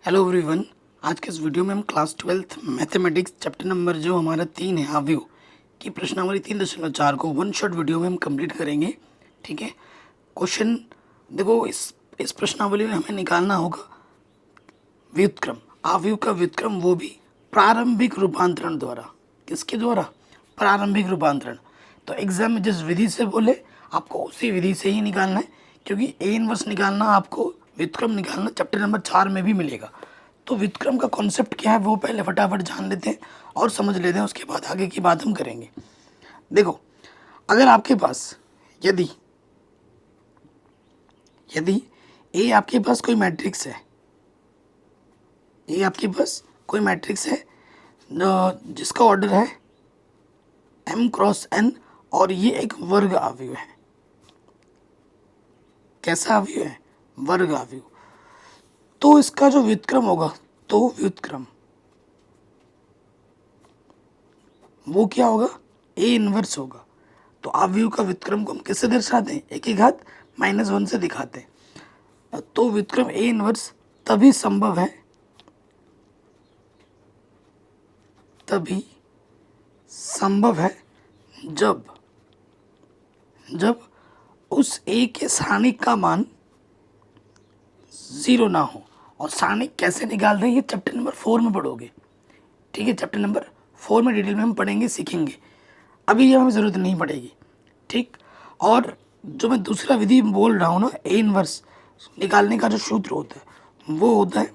Hello everyone. आज के इस वीडियो में हम class 12th mathematics chapter number जो हमारा 3 है अवयव की प्रश्नावली 3.4 को वन शॉट वीडियो में हम कंप्लीट करेंगे। ठीक है। क्वेश्चन देखो, इस प्रश्नावली में हमें निकालना होगा व्युत्क्रम, अवयव का व्युत्क्रम, वो भी प्रारंभिक रूपांतरण द्वारा। किसके द्वारा? प्रारंभिक रूपांतरण। तो एग्जाम में जिस विधि से बोले आपको उसी विधि से ही निकालना है, क्योंकि ए इनवर्स निकालना आपको व्युत्क्रम निकालना चैप्टर नंबर 4 में भी मिलेगा। तो व्युत्क्रम का कॉन्सेप्ट क्या है वो पहले फटाफट जान लेते हैं और समझ लेते हैं, उसके बाद आगे की बात हम करेंगे। देखो, अगर आपके पास यदि यदि ए आपके पास कोई मैट्रिक्स है, ये आपके पास कोई मैट्रिक्स है जिसका ऑर्डर है m क्रॉस n और ये एक वर्ग अवयव है। कैसा अवयव है? वर्ग अवयव। तो इसका जो व्युत्क्रम होगा, तो व्युत्क्रम वो क्या होगा? ए इनवर्स होगा। तो अवयव का व्युत्क्रम को हम किससे दर्शाते हैं? एक ही घात -1 से दिखाते हैं। तो व्युत्क्रम ए इनवर्स तभी संभव है, जब उस ए के सारणिक का मान 0 ना हो। और सारणिक कैसे निकालते हैं ये चैप्टर नंबर 4 में पढ़ोगे। ठीक है, चैप्टर नंबर 4 में डिटेल में हम पढ़ेंगे, सीखेंगे। अभी ये हमें ज़रूरत नहीं पड़ेगी। ठीक। और जो मैं दूसरा विधि बोल रहा हूँ ना, ए इनवर्स निकालने का जो सूत्र होता है वो होता है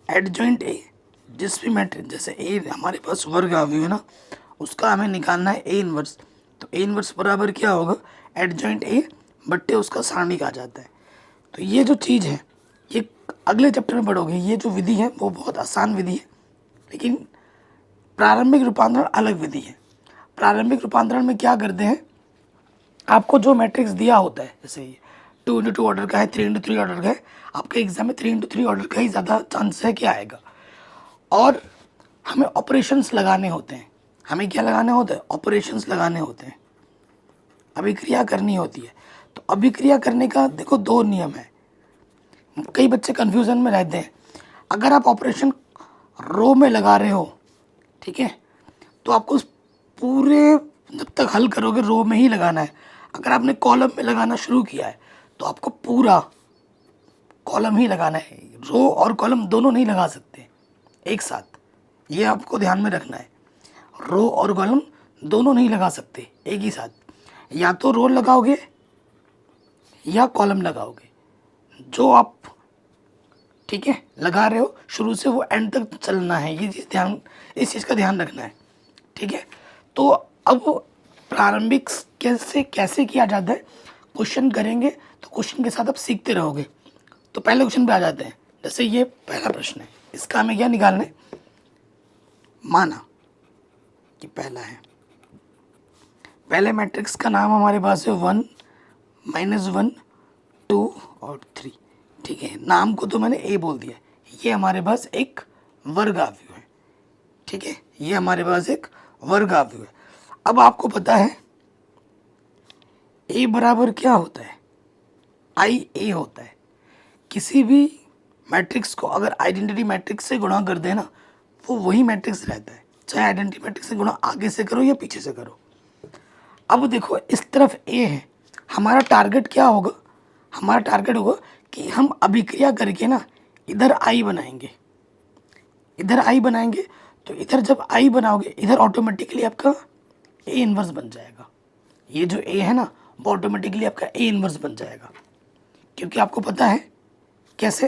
एडजॉइंट ए। जिस भी मैट्रिक्स, जैसे ए हमारे पास वर्ग अवयव है ना, उसका हमें निकालना है ए इनवर्स। तो ए इनवर्स बराबर क्या होगा? एडजॉइंट ए बट्टे उसका सारणिक आ जाता है। तो ये जो चीज़ है ये अगले चैप्टर में पढ़ोगे। ये जो विधि है वो बहुत आसान विधि है, लेकिन प्रारंभिक रूपांतरण अलग विधि है। प्रारंभिक रूपांतरण में क्या करते हैं, आपको जो मैट्रिक्स दिया होता है, जैसे ये 2x2 ऑर्डर का है, 3x3 ऑर्डर का है, आपके एग्जाम में 3x3 ऑर्डर का ही ज़्यादा चांस है कि आएगा। और हमें ऑपरेशंस लगाने होते हैं। हमें क्या लगाने होते हैं? ऑपरेशंस लगाने होते हैं, अभिक्रिया करनी होती है। तो अभिक्रिया करने का देखो 2 नियम है। कई बच्चे कन्फ्यूज़न में रहते हैं। अगर आप ऑपरेशन रो में लगा रहे हो, ठीक है, तो आपको पूरे जब तक हल करोगे रो में ही लगाना है। अगर आपने कॉलम में लगाना शुरू किया है तो आपको पूरा कॉलम ही लगाना है। रो और कॉलम दोनों नहीं लगा सकते एक साथ, ये आपको ध्यान में रखना है। रो और कॉलम दोनों नहीं लगा सकते एक ही साथ, या तो रो लगाओगे या कॉलम लगाओगे। जो आप, ठीक है, लगा रहे हो शुरू से वो एंड तक चलना है। ये चीज़ इस चीज़ का ध्यान रखना है। ठीक है। तो अब प्रारंभिक कैसे किया जाता है, क्वेश्चन करेंगे तो क्वेश्चन के साथ आप सीखते रहोगे। तो पहले क्वेश्चन पे आ जाते हैं। जैसे ये पहला प्रश्न है, इसका हमें क्या निकालना है? माना कि पहला है, पहले मैट्रिक्स का नाम हमारे पास है 1, -1, 2 और 3। ठीक है, नाम को तो मैंने ए बोल दिया। ये हमारे पास एक वर्ग अवयव है। ठीक है, ये हमारे पास एक वर्ग अवयव है। अब आपको पता है ए बराबर क्या होता है? आई ए होता है। किसी भी मैट्रिक्स को अगर आइडेंटिटी मैट्रिक्स से गुणा कर देना, वो वही मैट्रिक्स रहता है, चाहे आइडेंटिटी मैट्रिक्स से गुणा आगे से करो या पीछे से करो। अब देखो, इस तरफ ए है, हमारा टारगेट क्या होगा? हमारा टारगेट होगा कि हम अभिक्रिया करके ना इधर आई बनाएंगे, इधर आई बनाएंगे। तो इधर जब आई बनाओगे, इधर ऑटोमेटिकली आपका ए इनवर्स बन जाएगा। ये जो ए है ना, वो ऑटोमेटिकली आपका ए इनवर्स बन जाएगा। क्योंकि आपको पता है कैसे?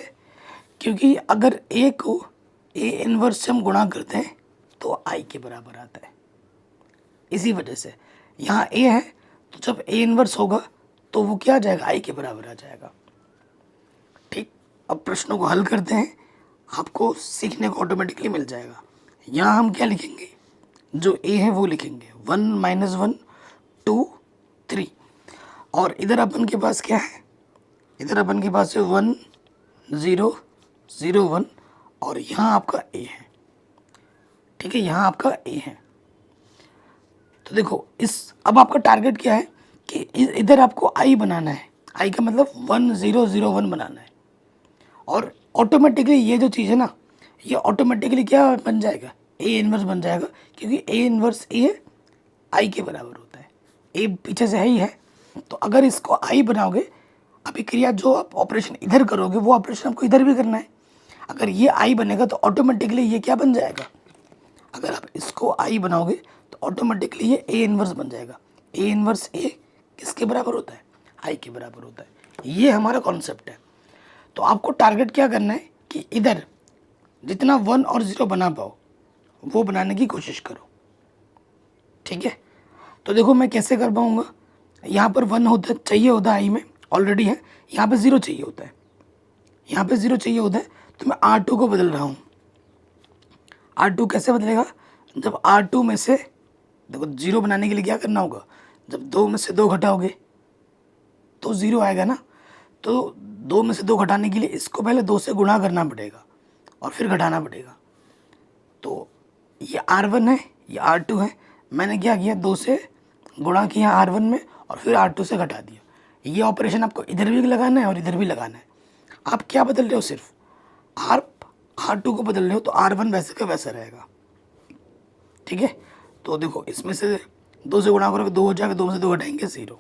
क्योंकि अगर ए को ए इनवर्स से हम गुणा करते हैं तो आई के बराबर आता है। इसी वजह से यहाँ ए है, तो जब ए इनवर्स होगा तो वो क्या आ जाएगा? आई के बराबर आ जाएगा। ठीक। अब प्रश्नों को हल करते हैं, आपको सीखने को ऑटोमेटिकली मिल जाएगा। यहाँ हम क्या लिखेंगे? जो ए है वो लिखेंगे 1, -1, 2, 3। और इधर अपन के पास क्या है? इधर अपन के पास है 1, 0, 0, 1 और यहाँ आपका ए है। ठीक है, यहाँ आपका ए है। तो देखो, अब आपका टारगेट क्या है कि इधर आपको आई बनाना है। आई का मतलब 1, 0, 0, 1 बनाना है। और ऑटोमेटिकली ये जो चीज़ है ना, ये ऑटोमेटिकली क्या बन जाएगा, ए इनवर्स बन जाएगा, क्योंकि ए इनवर्स ए आई के बराबर होता है। ए पीछे से है ही है, तो अगर इसको आई बनाओगे, अभिक्रिया जो आप ऑपरेशन इधर करोगे वो ऑपरेशन आपको इधर भी करना है। अगर ये आई बनेगा तो ऑटोमेटिकली ये क्या बन जाएगा, अगर आप इसको आई बनाओगे तो ऑटोमेटिकली ये ए इनवर्स बन जाएगा। ए इनवर्स ए किसके बराबर होता है, आई के बराबर होता है। ये हमारा कॉन्सेप्ट है। तो आपको टारगेट क्या करना है कि इधर जितना 1 और 0 बना पाओ वो बनाने की कोशिश करो, ठीक है। तो देखो मैं कैसे कर पाऊँगा, यहाँ पर 1 होता चाहिए होता है आई में, ऑलरेडी है। यहाँ पे 0 चाहिए होता है, यहाँ पे 0 चाहिए होता है, तो मैं R2 को बदल रहा हूँ। R2 कैसे बदलेगा, जब R2 में से देखो 0 बनाने के लिए क्या करना होगा, जब 2 में से 2 घटाओगे तो 0 आएगा ना। तो 2 में से 2 घटाने के लिए इसको पहले 2 से गुणा करना पड़ेगा और फिर घटाना पड़ेगा। तो ये R1 है, ये R2 है, मैंने क्या किया 2 से गुणा किया R1 में और फिर R2 से घटा दिया। ये ऑपरेशन आपको इधर भी लगाना है और इधर भी लगाना है। आप क्या बदल रहे हो, सिर्फ R2 को बदल रहे हो, तो R1 वैसे का वैसा रहेगा, ठीक है। तो देखो इसमें से 2 से गुणा करोगे 2 हो जाएगा, 2 में से 2 घटाएंगे 0,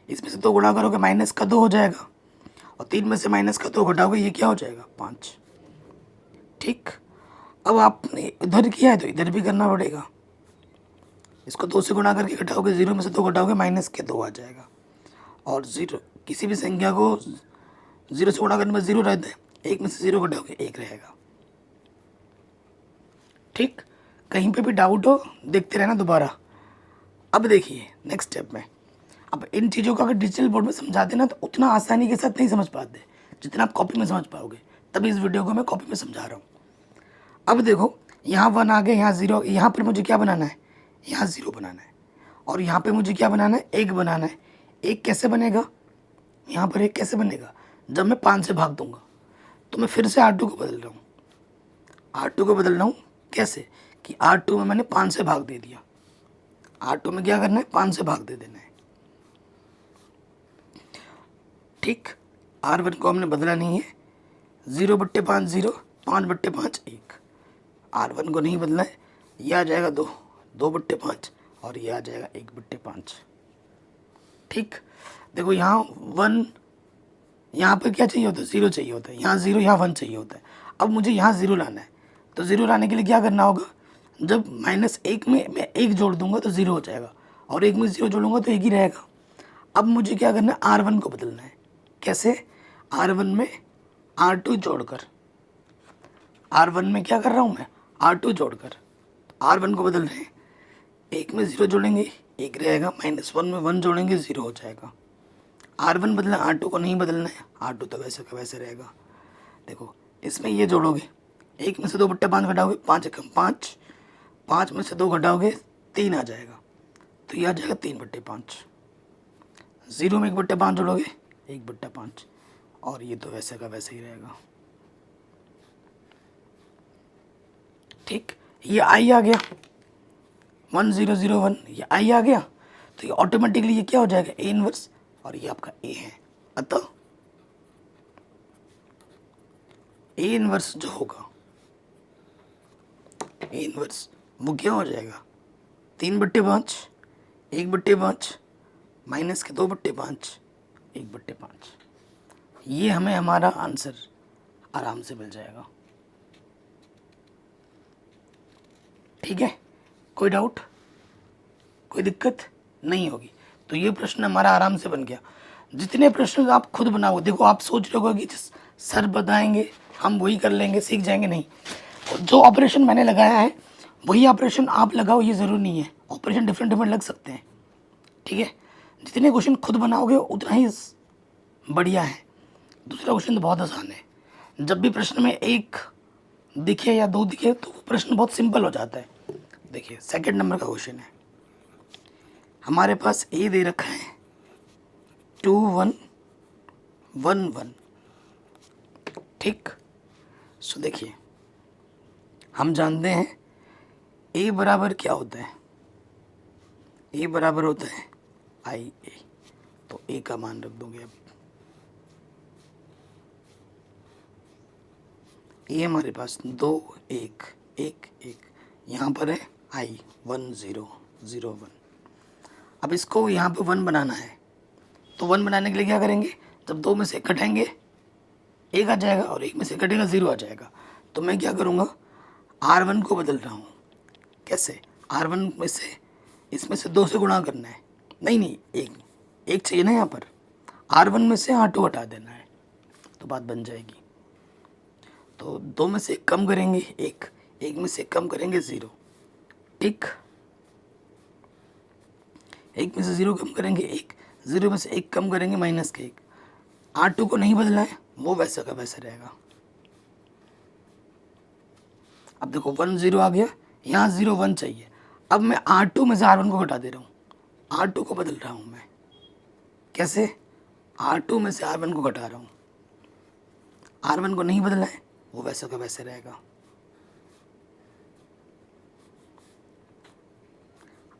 इसमें से 2 गुणा करोगे माइनस का 2 हो जाएगा, और 3 में से माइनस का 2 घटाओगे ये क्या हो जाएगा 5, ठीक। अब आपने इधर किया है तो इधर भी करना पड़ेगा। इसको 2 से गुणा करके घटाओगे, 0 में से 2 घटाओगे माइनस के 2 आ जाएगा, और 0 किसी भी संख्या को 0 से गुणा करने में 0 रहता है, 1 में से 0 घटाओगे 1 रहेगा, ठीक। कहीं पे भी डाउट हो देखते रहना दोबारा। अब देखिए नेक्स्ट स्टेप में, अब इन चीज़ों को अगर डिजिटल बोर्ड में समझाते ना तो उतना आसानी के साथ नहीं समझ पाते जितना आप कॉपी में समझ पाओगे, तभी इस वीडियो को मैं कॉपी में समझा रहा हूँ। अब देखो यहाँ 1 आ गया, यहाँ 0, यहाँ पर मुझे क्या बनाना है, यहाँ 0 बनाना है, और यहाँ पे मुझे क्या बनाना है, 1 बनाना है। 1 कैसे बनेगा, यहाँ पर 1 कैसे बनेगा, जब मैं 5 से भाग दूंगा। तो मैं फिर से R2 को बदल रहा हूँ, R2 को बदल रहा हूँ कैसे, कि R2 में मैंने 5 से भाग दे दिया। R2 में क्या करना है, 5 से भाग दे देना है, ठीक। R1 को हमने बदला नहीं है, 0/5 0, 5/5 1। R1 को नहीं बदला है, यह आ जाएगा 2, 2/5, और यह आ जाएगा 1/5, ठीक। देखो यहाँ 1, यहाँ पर क्या चाहिए होता है, 0 चाहिए होता है, यहाँ 0, यहाँ 1 चाहिए होता है। अब मुझे यहाँ 0 लाना है, तो 0 लाने के लिए क्या करना होगा, जब -1 में मैं 1 जोड़ दूंगा तो 0 हो जाएगा, और 1 में 0 जोड़ूंगा तो 1 ही रहेगा। अब मुझे क्या करना है, R1 को बदलना है। कैसे, R1 में R2 जोड़कर, R1 में क्या कर रहा हूँ मैं, R2 जोड़कर R1 को बदल रहे हैं। 1 में 0 जोड़ेंगे 1 रहेगा, -1 में 1 जोड़ेंगे 0 हो जाएगा। R1 बदला, R2 को नहीं बदलना है, R2 तो वैसे का वैसे रहेगा। देखो इसमें ये जोड़ोगे, 1 में से 2/5 घटाओगे, 5 एकम 5, 5 में से 2 घटाओगे 3 आ जाएगा, तो ये आ जाएगा 3/5। 0 में 1/5 जोड़ोगे 1/5, और ये तो वैसे का वैसे ही रहेगा, ठीक। ये आई आ गया 1001, ये आई आ गया, तो ये ऑटोमेटिकली ये क्या हो जाएगा, ए इनवर्स, और ये आपका ए है। अतः ए इनवर्स जो होगा, ए इनवर्स वो क्या हो जाएगा, 3/5, 1/5, माइनस के 2/5, 1/5। ये हमें हमारा आंसर आराम से मिल जाएगा, ठीक है। कोई डाउट, कोई दिक्कत नहीं होगी। तो ये प्रश्न हमारा आराम से बन गया। जितने प्रश्न आप खुद बनाओ, देखो आप सोच रहे हो कि सर बताएंगे हम वही कर लेंगे सीख जाएंगे, नहीं। जो ऑपरेशन मैंने लगाया है वही ऑपरेशन आप लगाओ, ये ज़रूरी नहीं है, ऑपरेशन डिफरेंट डिफरेंट लग सकते हैं, ठीक है। जितने क्वेश्चन खुद बनाओगे उतना ही बढ़िया है। दूसरा क्वेश्चन तो बहुत आसान है, जब भी प्रश्न में 1 दिखे या 2 दिखे तो प्रश्न बहुत सिंपल हो जाता है। देखिए सेकंड नंबर का क्वेश्चन है, हमारे पास ए दे रखा है 2 1 1 1, ठीक। सो देखिए हम जानते हैं ए बराबर क्या होता है, ए बराबर होता है आई ए, तो ए का मान रख दोगे अब, ये हमारे पास 2 1 1 1, यहाँ पर है I 1 0 0 1। अब इसको यहाँ पे 1 बनाना है, तो 1 बनाने के लिए क्या करेंगे, जब 2 में से एक घटाएंगे 1 आ जाएगा और 1 में से घटेगा 0 आ जाएगा। तो मैं क्या करूँगा, R1 को बदल रहा हूँ। कैसे, R1 में से इसमें से 2 से गुणा करना है, नहीं एक चाहिए ना यहाँ पर, R1 में से R2 हटा देना है तो बात बन जाएगी। तो 2 में से 1 कम करेंगे 1, 1 में से 1 कम करेंगे 0, ठीक। 1 में से 0 कम करेंगे 1, 0 में से 1 कम करेंगे माइनस के 1। R2 को नहीं बदलना है, वो वैसा का वैसा रहेगा। अब देखो 1 0 आ गया, यहाँ 0 1 चाहिए। अब मैं R2 में से R1 को घटा दे रहा हूँ, R2 को बदल रहा हूँ मैं। कैसे, R2 में से R1 को घटा रहा हूँ, R1 को नहीं बदलना है, वो वैसा का वैसे रहेगा।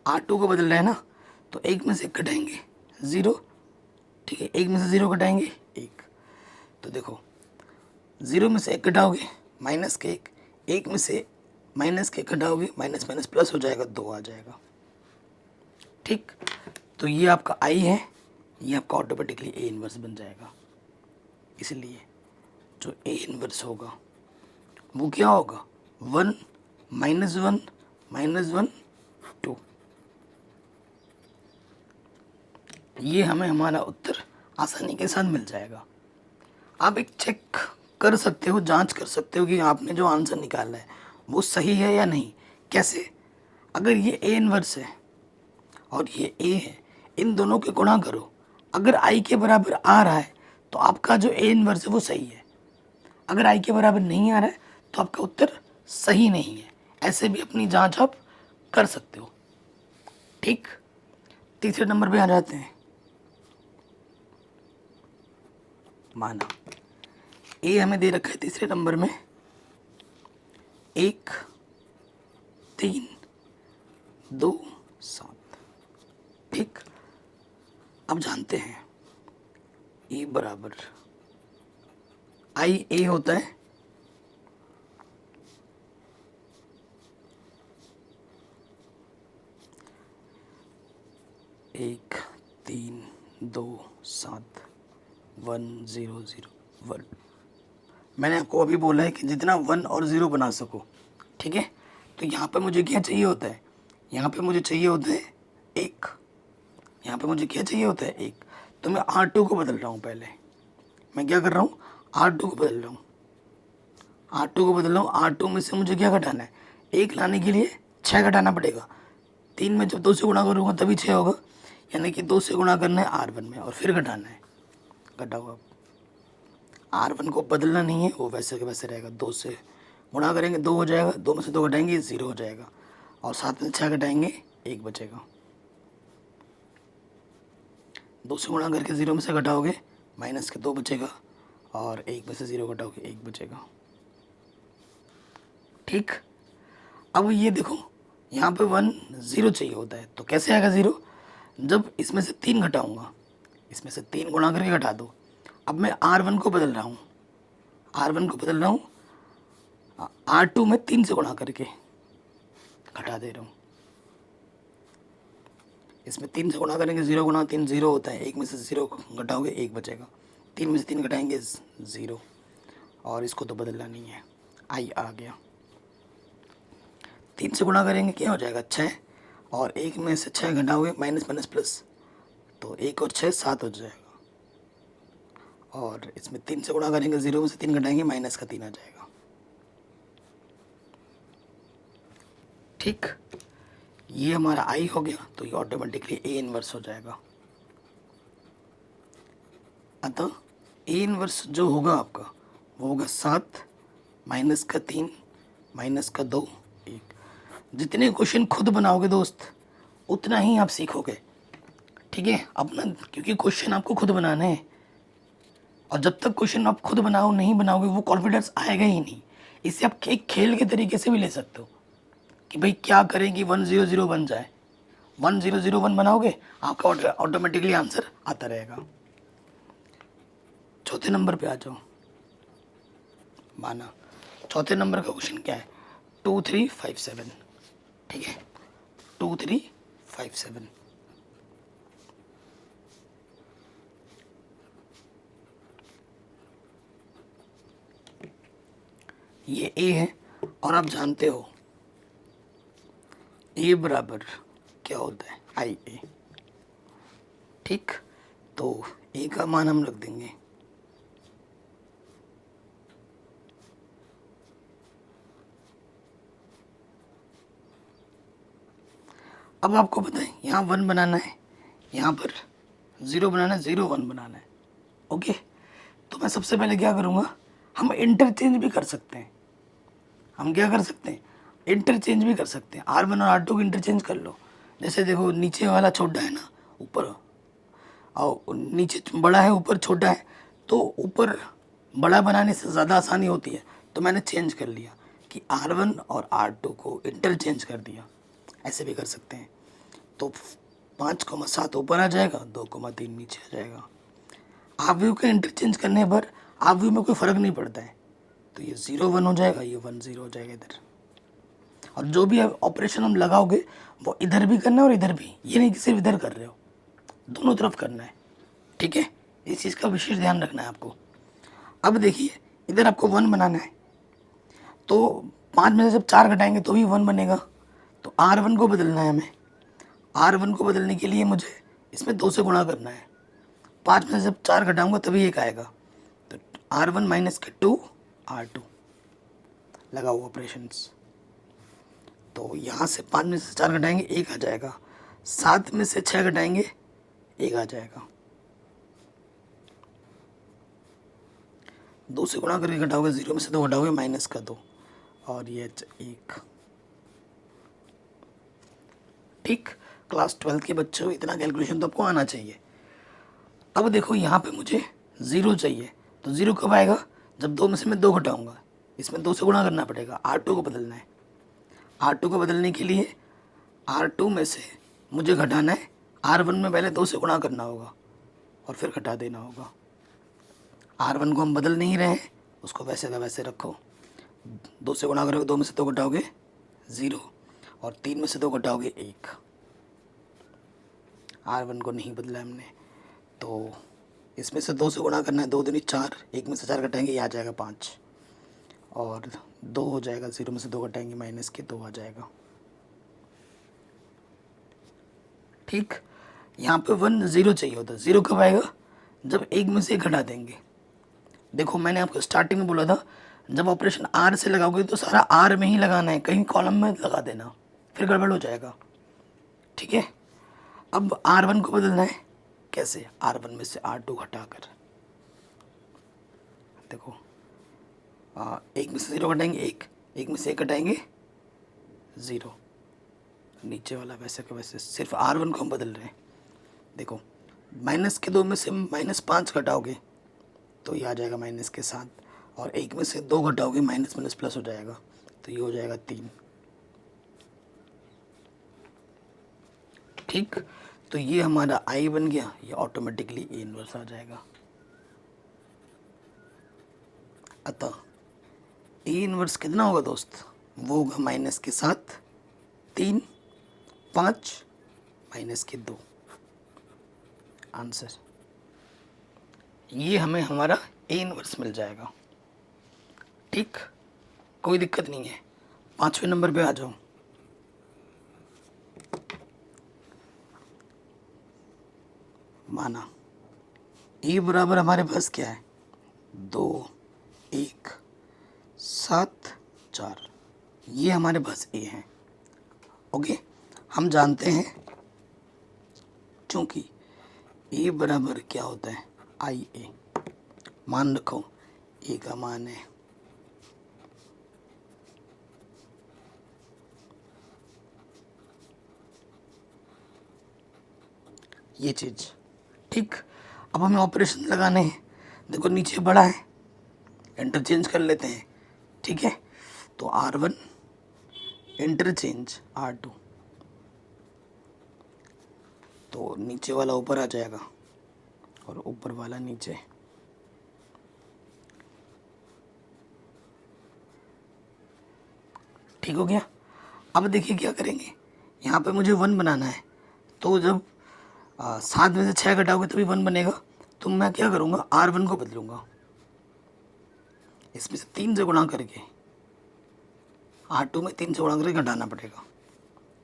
R2 को बदल रहा है ना, तो 1 में से घटाएंगे 0, ठीक है, 1 में से 0 घटाएंगे 1। तो देखो 0 में से 1 घटाओगे माइनस के 1, 1 में से माइनस के घटाओगे माइनस माइनस प्लस हो जाएगा, 2 आ जाएगा, ठीक। तो ये आपका I है, ये आपका ऑटोमेटिकली A इनवर्स बन जाएगा। इसलिए जो A इनवर्स होगा वो क्या होगा, 1 -1 -1 2। ये हमें हमारा उत्तर आसानी के साथ मिल जाएगा। आप एक चेक कर सकते हो, जांच कर सकते हो कि आपने जो आंसर निकाला है वो सही है या नहीं। कैसे, अगर ये A इनवर्स है और ये A है, इन दोनों के गुणा करो, अगर I के बराबर आ रहा है तो आपका जो A इनवर्स है वो सही है, अगर I के बराबर नहीं आ रहा है तो आपका उत्तर सही नहीं है। ऐसे भी अपनी जांच आप कर सकते हो, ठीक। तीसरे नंबर पे आ जाते हैं। माना A हमें दे रखा है तीसरे नंबर में 1 3 2 7, ठीक। अब जानते हैं A बराबर IA होता है 1 3 2 7 1 0 0 1। मैंने आपको अभी बोला है कि जितना 1 और 0 बना सको, ठीक है। तो यहाँ पे मुझे क्या चाहिए होता है, यहाँ पे मुझे चाहिए होता है 1, यहाँ पे मुझे क्या चाहिए होता है 1। तो मैं R2 को बदल रहा हूँ, पहले मैं क्या कर रहा हूँ, R2 को बदल रहा हूँ, R2 को बदल रहा हूँ। R2 में से मुझे क्या घटाना है, 1 लाने के लिए 6 घटाना पड़ेगा। 3 में जब 2 से गुणा करूँगा तभी 6 होगा, यानी कि 2 से गुणा करना है R1 में और फिर घटाना है। घटाओ, अब R1 को बदलना नहीं है, वो वैसे के वैसे रहेगा। 2 से गुणा करेंगे 2 हो जाएगा, 2 में से 2 घटाएंगे 0 हो जाएगा, और 7 में 6 घटाएंगे 1 बचेगा। 2 से गुणा करके 0 में से घटाओगे माइनस के 2 बचेगा, और 1 में से 0 घटाओगे 1 बचेगा, ठीक। अब ये देखो यहाँ पे 1 0 चाहिए होता है, तो कैसे आएगा 0, जब इसमें से 3 घटाऊँगा, इसमें से 3 गुणा करके घटा दो। अब मैं R1 को बदल रहा हूँ, R1 को बदल रहा हूँ R2 में 3 से गुणा करके घटा दे रहा हूँ। इसमें 3 से गुणा करेंगे, 0 गुणा 3 0 होता है, 1 में से 0 घटाओगे 1 बचेगा, 3 में से 3 घटाएंगे 0, और इसको तो बदलना नहीं है, I आ गया। 3 से गुणा करेंगे क्या हो जाएगा 6, और 1 में से 6 घटाओगे माइनस माइनस प्लस, तो 1 और 6 7 हो जाएगा, और इसमें 3 से गुणा करेंगे, 0 में से 3 घटाएंगे माइनस का 3 आ जाएगा, ठीक। ये हमारा I हो गया, तो ये ऑटोमेटिकली A इनवर्स हो जाएगा। अतः A इनवर्स जो होगा आपका वो होगा 7 माइनस का 3 माइनस का 2 1। जितने क्वेश्चन खुद बनाओगे दोस्त उतना ही आप सीखोगे, ठीक है। अपना, क्योंकि क्वेश्चन आपको खुद बनाना है, और जब तक क्वेश्चन आप खुद नहीं बनाओगे वो कॉन्फिडेंस आएगा ही नहीं। इसे आप एक खेल के तरीके से भी ले सकते हो कि भाई क्या करें कि 1 0 0 बन जाए, 1 0 0 1 बनाओगे आपका ऑटोमेटिकली आंसर आता रहेगा। चौथे नंबर पे आ जाओ। माना चौथे नंबर का क्वेश्चन क्या है, 2357, ठीक है, 2357। ये ए है और आप जानते हो ए बराबर क्या होता है, आई ए, ठीक। तो ए का मान हम रख देंगे अब आपको पता है यहाँ 1 बनाना है, यहाँ पर 0 बनाना है, 0 1 बनाना है, ओके। तो मैं सबसे पहले क्या करूँगा, हम इंटरचेंज भी कर सकते हैं, हम क्या कर सकते हैं, इंटरचेंज भी कर सकते हैं, R1 और R2 को इंटरचेंज कर लो। जैसे देखो नीचे वाला छोटा है ना, ऊपर और नीचे बड़ा है, ऊपर छोटा है, तो ऊपर बड़ा बनाने से ज़्यादा आसानी होती है, तो मैंने चेंज कर लिया कि R1 और R2 को इंटरचेंज कर दिया। ऐसे भी कर सकते हैं। तो 5,7 ऊपर आ जाएगा, 2,3 नीचे आ जाएगा। आप व्यू के इंटरचेंज करने पर आप व्यू में कोई फ़र्क नहीं पड़ता है, तो ये 0 1 हो जाएगा, ये 1 0 हो जाएगा इधर। और जो भी ऑपरेशन हम लगाओगे वो इधर भी करना है और इधर भी, ये नहीं कि सिर्फ इधर कर रहे हो, दोनों तरफ करना है, ठीक है। इस चीज़ का विशेष ध्यान रखना है आपको। अब देखिए इधर आपको 1 बनाना है, तो 5 में से जब 4 घटाएंगे तो भी 1 बनेगा। तो R1 को बदलना है हमें, R1 को बदलने के लिए मुझे इसमें 2 से गुणा करना है। 5 में से जब 4 घटाऊंगा तभी 1 आएगा, तो R1 माइनस के 2 R2 लगाओ ऑपरेशंस। तो यहाँ से 5 में से 4 घटाएंगे 1 आ जाएगा, 7 में से 6 घटाएंगे 1 आ जाएगा, 2 से गुणा करके घटाओगे, 0 में से 2 घटाओगे माइनस का 2 और ये 1, ठीक। क्लास 12 के बच्चों इतना कैलकुलेशन तो आपको आना चाहिए। अब देखो यहाँ पे मुझे 0 चाहिए, तो 0 कब आएगा, जब 2 में से मैं 2 घटाऊंगा, इसमें 2 से गुणा करना पड़ेगा, R2 को बदलना है। R2 को बदलने के लिए R2 में से मुझे घटाना है, R1 में पहले 2 से गुणा करना होगा और फिर घटा देना होगा। R1 को हम बदल नहीं रहे हैं, उसको वैसे का वैसे रखो। 2 से गुणा करोगे, 2 में से 2 घटाओगे 0 और 3 में से 2 घटाओगे 1। R1 को नहीं बदला हमने, तो इसमें से 2 से गुणा करना है, 2 दूनी 4, 1 में से 4 घटाएंगे ये आ जाएगा 5 और 2 हो जाएगा, 0 में से 2 घटाएंगे माइनस के 2 आ जाएगा, ठीक। यहाँ पे 1 0 चाहिए होता है, 0 कब आएगा, जब 1 में से 1 घटा देंगे। देखो मैंने आपको स्टार्टिंग में बोला था जब ऑपरेशन R से लगाओगे तो सारा R में ही लगाना है, कहीं कॉलम में लगा देना, फिर गड़बड़ हो जाएगा, ठीक है। अब R1 को बदलना है, कैसे, R1 में से R2 घटाकर, देखो 1 में से 0 घटाएंगे 1, 1 में से 1 घटाएंगे 0, नीचे वाला वैसे का वैसे, सिर्फ R1 को हम बदल रहे हैं। देखो माइनस के 2 में से -5 घटाओगे तो ये आ जाएगा माइनस के 7 और 1 में से 2 घटाओगे माइनस माइनस प्लस हो जाएगा, तो ये हो जाएगा 3, ठीक। तो ये हमारा I बन गया, ये ऑटोमेटिकली A इनवर्स आ जाएगा। अतः A इनवर्स कितना होगा दोस्त, वो होगा माइनस के 7 3 5 माइनस के 2, आंसर। ये हमें हमारा A इनवर्स मिल जाएगा, ठीक, कोई दिक्कत नहीं है। 5वें नंबर पे आ जाओ। माना A बराबर हमारे पास क्या है, 2 1 7 4, ये हमारे पास A है, ओके। हम जानते हैं चूंकि A बराबर क्या होता है, आई ए, मान रखो A का मान है ये चीज़, ठीक। अब हमें ऑपरेशन लगाने हैं, देखो नीचे बड़ा है, इंटरचेंज कर लेते हैं, ठीक है। तो R1 इंटरचेंज R2, तो नीचे वाला ऊपर आ जाएगा और ऊपर वाला नीचे, ठीक हो गया। अब देखिए क्या करेंगे, यहाँ पे मुझे 1 बनाना है, तो जब 7 में से 6 घटाओगे तभी 1 बनेगा। तो मैं क्या करूँगा, R1 को बदलूँगा, इसमें से 3 से गुणा करके R2 में 3 से गुणा करके घटाना पड़ेगा।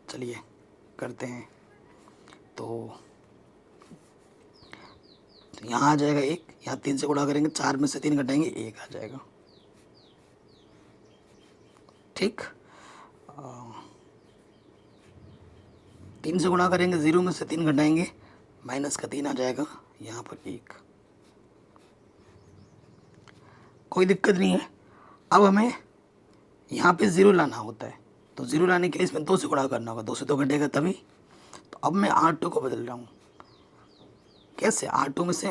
चलिए करते हैं। तो यहाँ आ जाएगा 1, यहाँ 3 से गुणा करेंगे, 4 में से 3 घटाएंगे 1 आ जाएगा। ठीक, 3 से गुणा करेंगे, 0 में से 3 घटाएंगे, माइनस का 3 आ जाएगा, यहाँ पर 1। कोई दिक्कत नहीं है। अब हमें यहाँ पे 0 लाना होता है, तो 0 लाने के लिए इसमें 2 से गुणा करना होगा, 2 से 2 घटेगा तभी। तो अब मैं R2 को बदल रहा हूँ। कैसे, R2 में से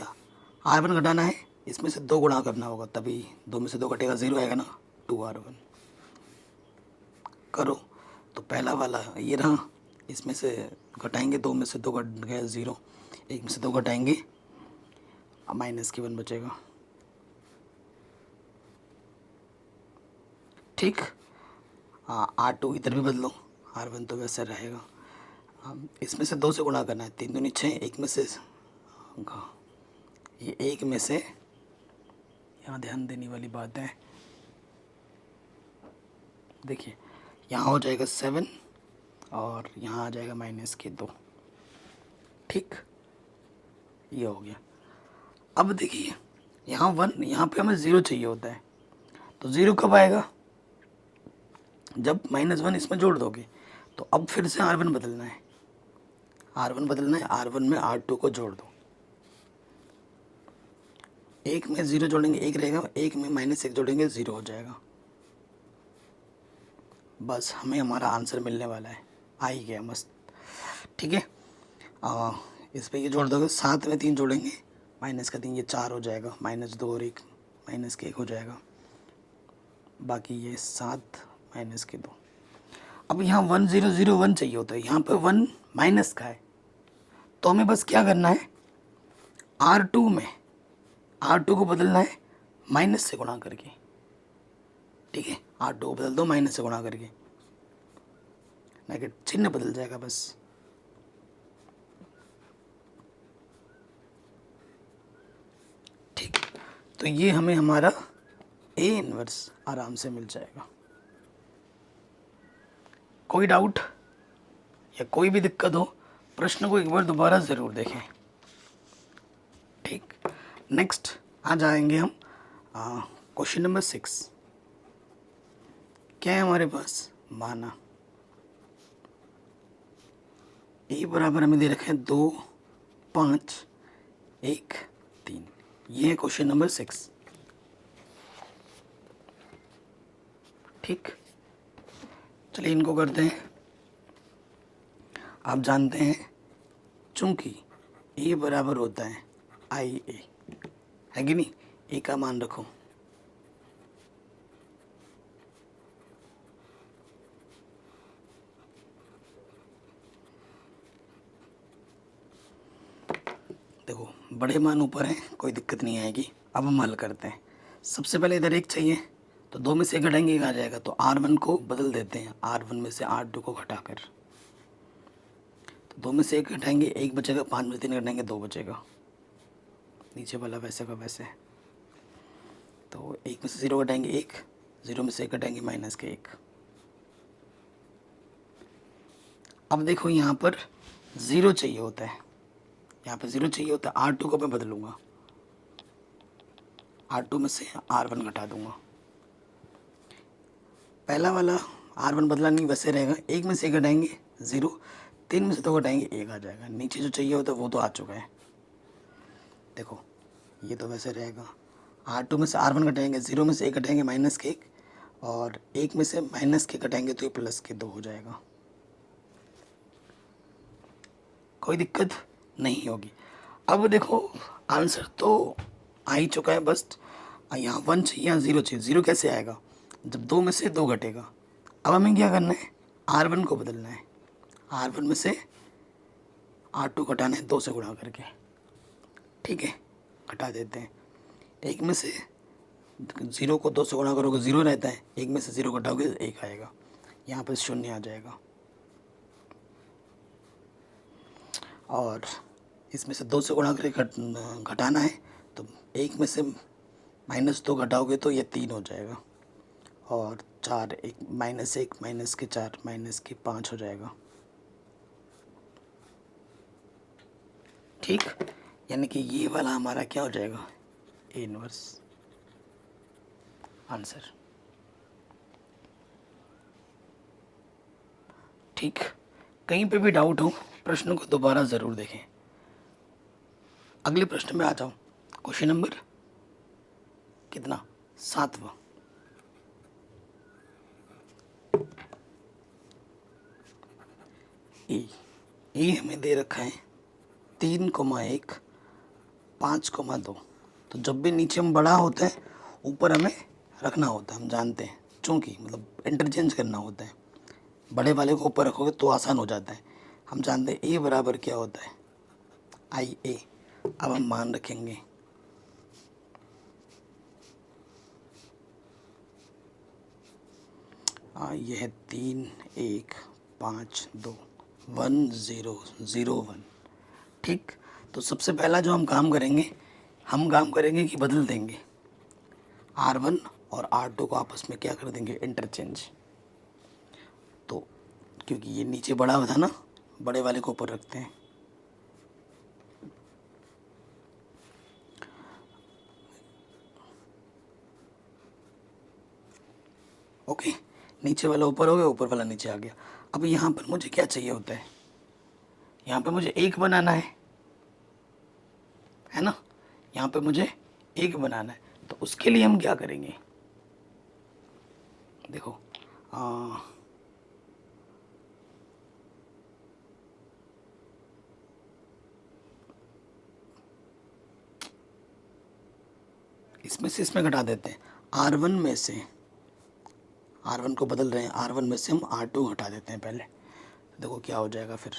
R1 घटाना है, इसमें से 2 गुणा करना होगा तभी, 2 में से 2 घटेगा 0 आएगा ना, 2R1 करो। तो पहला वाला ये रहा, इसमें से घटाएंगे, 2 में से 2 घट गया 0, 1 में से 2 घटाएंगे, माइनस की 1 बचेगा। ठीक, R2 इधर भी बदलो, R1 तो वैसे रहेगा। इसमें से 2 से गुणा करना है, 3 दूनी 6, 1 में से ये 1 में से, यहाँ ध्यान देने वाली बात है, देखिए यहाँ हो जाएगा 7 और यहाँ आ जाएगा माइनस के 2। ठीक, ये हो गया। अब देखिए यहाँ 1, यहाँ पे हमें 0 चाहिए होता है, तो 0 कब आएगा, जब -1 इसमें जोड़ दोगे। तो अब फिर से R1 बदलना है, R1 बदलना है, R1 में R2 को जोड़ दो, 1 में 0 जोड़ेंगे 1 रहेगा, 1 में -1 जोड़ेंगे 0 हो जाएगा। बस हमें हमारा आंसर मिलने वाला है, आ ही गया मस्त। ठीक है, इस पर ये जोड़ दोगे, 7 में 3 जोड़ेंगे, माइनस का 3, ये 4 हो जाएगा, -2 और 1 माइनस के 1 हो जाएगा, बाकी ये 7 माइनस के 2। अब यहाँ 1 0 0 1 चाहिए होता है, यहाँ पे 1 माइनस का है, तो हमें बस क्या करना है, R2 में R2 को बदलना है माइनस से गुणा करके। ठीक है, R2 को बदल दो माइनस से गुणा करके, नेगेटिव चिन्ह बदल जाएगा बस। ठीक, तो ये हमें हमारा A इनवर्स आराम से मिल जाएगा। कोई डाउट या कोई भी दिक्कत हो, प्रश्न को एक बार दोबारा ज़रूर देखें। ठीक, नेक्स्ट आ जाएंगे हम क्वेश्चन नंबर 6। क्या है हमारे पास, माना A बराबर हमें दे रखे हैं 2 5 1 3, ये है क्वेश्चन नंबर 6। ठीक, चलिए इनको करते हैं। आप जानते हैं चूंकि A बराबर होता है IA, है कि नहीं, A का मान रखो, देखो बड़े मान ऊपर हैं, कोई दिक्कत नहीं आएगी। अब हम हल करते हैं। सबसे पहले इधर 1 चाहिए, तो 2 में से 1 घटाएंगे 1 आ जाएगा, तो R1 को बदल देते हैं, R1 में से R2 को घटाकर, तो 2 में से 1 घटाएंगे 1 बचेगा, 5 में से 3 घटाएंगे 2 बचेगा, नीचे वाला वैसे का वैसे। तो 1 में से 0 घटाएंगे 1, 0 में से 1 घटाएंगे माइनस के 1। अब देखो यहाँ पर 0 चाहिए होता है, यहाँ पे 0 चाहिए होता है, R2 को मैं बदलूंगा, R2 में से R1 घटा दूंगा। पहला वाला R1 बदला नहीं, वैसे रहेगा, 1 में से 1 घटाएंगे 0, 3 में से 2 घटाएंगे 1 आ जाएगा। नीचे जो चाहिए होता है वो तो आ चुका है, देखो ये तो वैसे रहेगा। R2 में से R1 घटाएंगे, 0 में से 1 घटाएंगे माइनस के 1, और 1 में से माइनस के घटाएंगे तो ये प्लस के 2 हो जाएगा। कोई दिक्कत नहीं होगी। अब देखो आंसर तो आ ही चुका है, बस यहाँ 1 चाहिए, यहाँ 0 चाहिए। 0 कैसे आएगा, जब 2 में से 2 घटेगा। अब हमें क्या करना है, R1 को बदलना है, R1 में से R2 घटाना है 2 से गुणा करके। ठीक है, घटा देते हैं। 1 में से 0 को 2 से गुणा करोगे 0 रहता है, 1 में से 0 घटाओगे 1 आएगा। यहाँ पर शून्य आ जाएगा, और इसमें से 2 से गुणा करके घटाना है, तो 1 में से -2 घटाओगे तो ये 3 हो जाएगा, और 4 1 -1 -4 -5 हो जाएगा। ठीक, यानी कि ये वाला हमारा क्या हो जाएगा, ए इनवर्स आंसर। ठीक, कहीं पे भी डाउट हो प्रश्न को दोबारा ज़रूर देखें। अगले प्रश्न में आ जाओ, क्वेश्चन नंबर कितना, 7वां। ए हमें दे रखा है 3,1 5,2। तो जब भी नीचे में बड़ा होता है ऊपर हमें रखना होता है, हम जानते हैं, चूँकि मतलब इंटरचेंज करना होता है। बड़े वाले को ऊपर रखोगे तो आसान हो जाता है। हम जानते हैं ए बराबर क्या होता है, आई ए। अब हम मान रखेंगे ये है 3 1 5 2 1 0 0 1। ठीक, तो सबसे पहला जो हम काम करेंगे कि बदल देंगे R1 और R2 को आपस में क्या कर देंगे, इंटरचेंज। तो क्योंकि ये नीचे बड़ा था ना, बड़े वाले को ऊपर रखते हैं। ओके, नीचे वाला ऊपर हो गया, ऊपर वाला नीचे आ गया। अब यहाँ पर मुझे क्या चाहिए होता है, यहाँ पे मुझे 1 बनाना है ना, यहाँ पे मुझे 1 बनाना है। तो उसके लिए हम क्या करेंगे, देखो इसमें से इसमें घटा देते हैं। R1 में से, R1 को बदल रहे हैं, R1 में से हम R2 घटा देते हैं पहले। देखो क्या हो जाएगा फिर,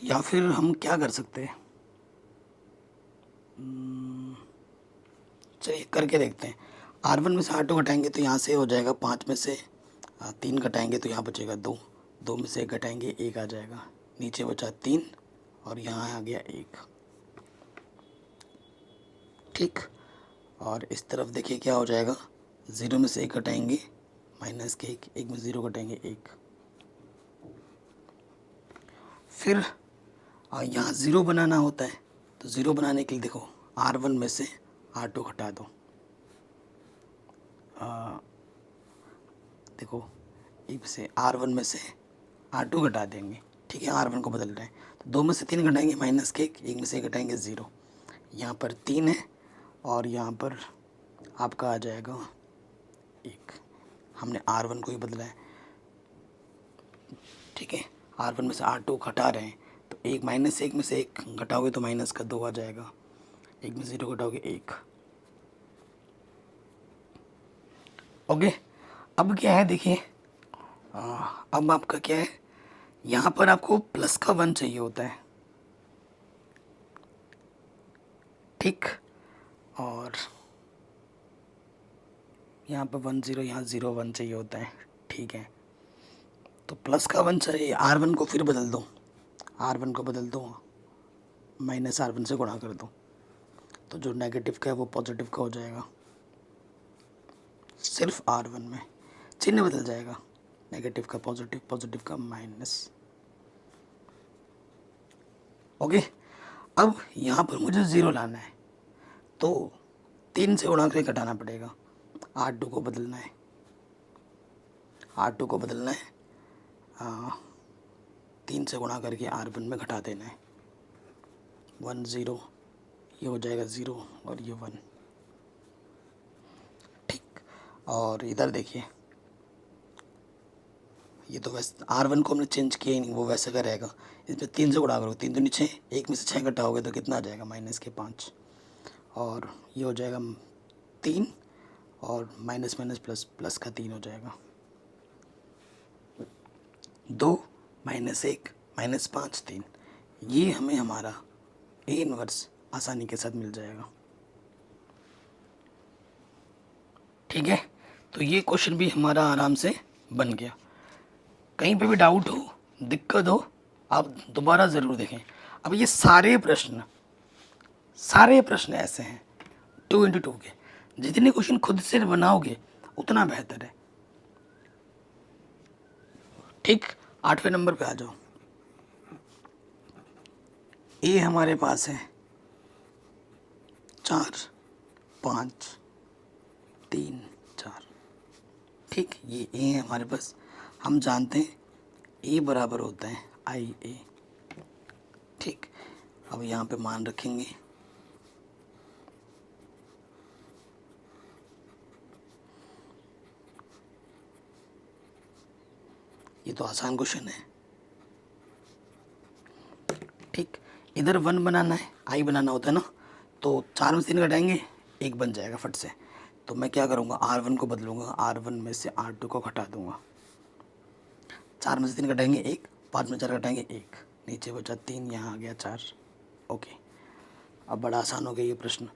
या फिर हम क्या कर सकते हैं, चलिए करके देखते हैं। R1 में से R2 घटाएंगे तो यहाँ से हो जाएगा 5 में से 3 घटाएंगे तो यहाँ बचेगा 2, 2 में से 1 घटाएंगे 1 आ जाएगा, नीचे बचा 3 और यहाँ आ गया 1। ठीक, और इस तरफ देखिए क्या हो जाएगा, 0 में से 1 घटाएंगे माइनस के 1, 1 में 0 घटाएंगे 1। फिर यहाँ 0 बनाना होता है, तो 0 बनाने के लिए देखो R1 में से R2 घटा दो। देखो एक से R1 में से R2 घटा देंगे, ठीक है, R1 को बदल रहे हैं। तो 2 में से 3 घटाएंगे माइनस के 1, 1 में से घटाएंगे 0। यहाँ पर 3 है और यहाँ पर आपका आ जाएगा 1। हमने R1 को ही बदला है, ठीक है। R1 में से R2 घटा रहे हैं, तो 1 माइनस 1 में से 1 घटाओगे तो माइनस का 2 आ जाएगा, 1 में 0 घटाओगे 1। ओके, अब क्या है देखिए, अब आपका क्या है, यहाँ पर आपको प्लस का 1 चाहिए होता है, ठीक, और यहाँ पर 1 0, यहाँ 0 1 चाहिए होता है, ठीक है। तो प्लस का 1 चाहिए, R1 को फिर बदल दो, R1 को बदल दो माइनस R1 से गुणा कर दो, तो जो नेगेटिव का है वो पॉजिटिव का हो जाएगा। सिर्फ R1 में चिन्ह बदल जाएगा, नेगेटिव का पॉजिटिव, पॉजिटिव का माइनस। ओके, अब यहाँ पर मुझे 0 लाना है, तो 3 से गुणा करके घटाना पड़ेगा। R2 को बदलना है, R2 को बदलना है 3 से गुणा करके R1 में घटा देना है। 1 0, ये हो जाएगा 0 और ये 1, ठीक। और इधर देखिए, ये तो वैसे R1 को हमने चेंज किया ही नहीं, वो वैसे का रहेगा। इसमें 3 से गुणा करो, 3 दूनी 6, 1 में से 6 घटाओगे तो कितना आ जाएगा, माइनस के 5, और ये हो जाएगा 3, और माइनस माइनस प्लस, प्लस का 3 हो जाएगा। 2 माइनस 1 माइनस 5 3, ये हमें हमारा ए इनवर्स आसानी के साथ मिल जाएगा। ठीक है, तो ये क्वेश्चन भी हमारा आराम से बन गया। कहीं पे भी डाउट हो, दिक्कत हो, आप दोबारा ज़रूर देखें। अब ये सारे प्रश्न ऐसे हैं 2x2 के, जितने क्वेश्चन खुद से बनाओगे उतना बेहतर है। ठीक, 8वें नंबर पे आ जाओ। ए हमारे पास है 4 5 3 4। ठीक, ये ए है हमारे पास। हम जानते हैं ए बराबर होता है आई ए। ठीक, अब यहाँ पे मान रखेंगे ये तो आसान क्वेश्चन है। ठीक, इधर 1 बनाना है, आई बनाना होता है ना, तो 4 में से 3 घटाएंगे, 1 बन जाएगा फट से। तो मैं क्या करूँगा, R1 को बदलूँगा, R1 में से R2 को घटा दूँगा। 4 में से 3 घटाएंगे 1, 5 में 4 घटाएंगे 1, नीचे बचा 3, यहाँ आ गया 4। ओके, अब बड़ा आसान हो गया ये प्रश्न।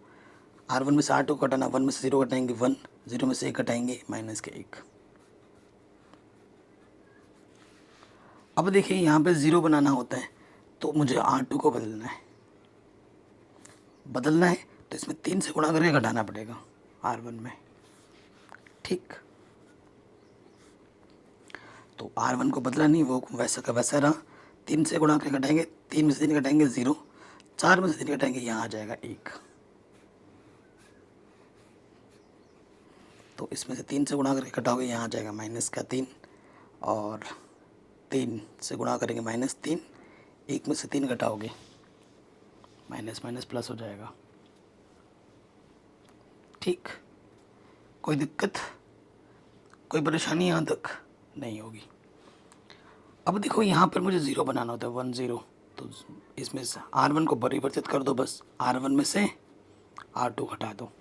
R1 में से R2 को घटाना, 1 में से 0 घटाएंगे 1, 0 में से 1 घटाएंगे माइनस के 1। अब देखिए यहाँ पे 0 बनाना होता है, तो मुझे R2 को बदलना है तो इसमें 3 से गुणा करके घटाना पड़ेगा R1 में। ठीक, तो R1 को बदला नहीं, वो वैसा का वैसा रहा। 3 से गुणा करके घटाएंगे, 3 में से 3 घटाएंगे 0, 4 में से 3 घटाएंगे, यहाँ आ जाएगा 1। तो इसमें से 3 से गुणा करके घटाओगे, यहाँ आ जाएगा माइनस का 3, और 3 से गुणा करेंगे -3, 1 में से 3 घटाओगे माइनस माइनस प्लस हो जाएगा। ठीक, कोई दिक्कत, कोई परेशानी यहाँ तक नहीं होगी। अब देखो यहाँ पर मुझे 0 बनाना होता है, 1 0, तो इसमें से R1 को परिवर्तित कर दो, बस R1 में से R2 घटा दो।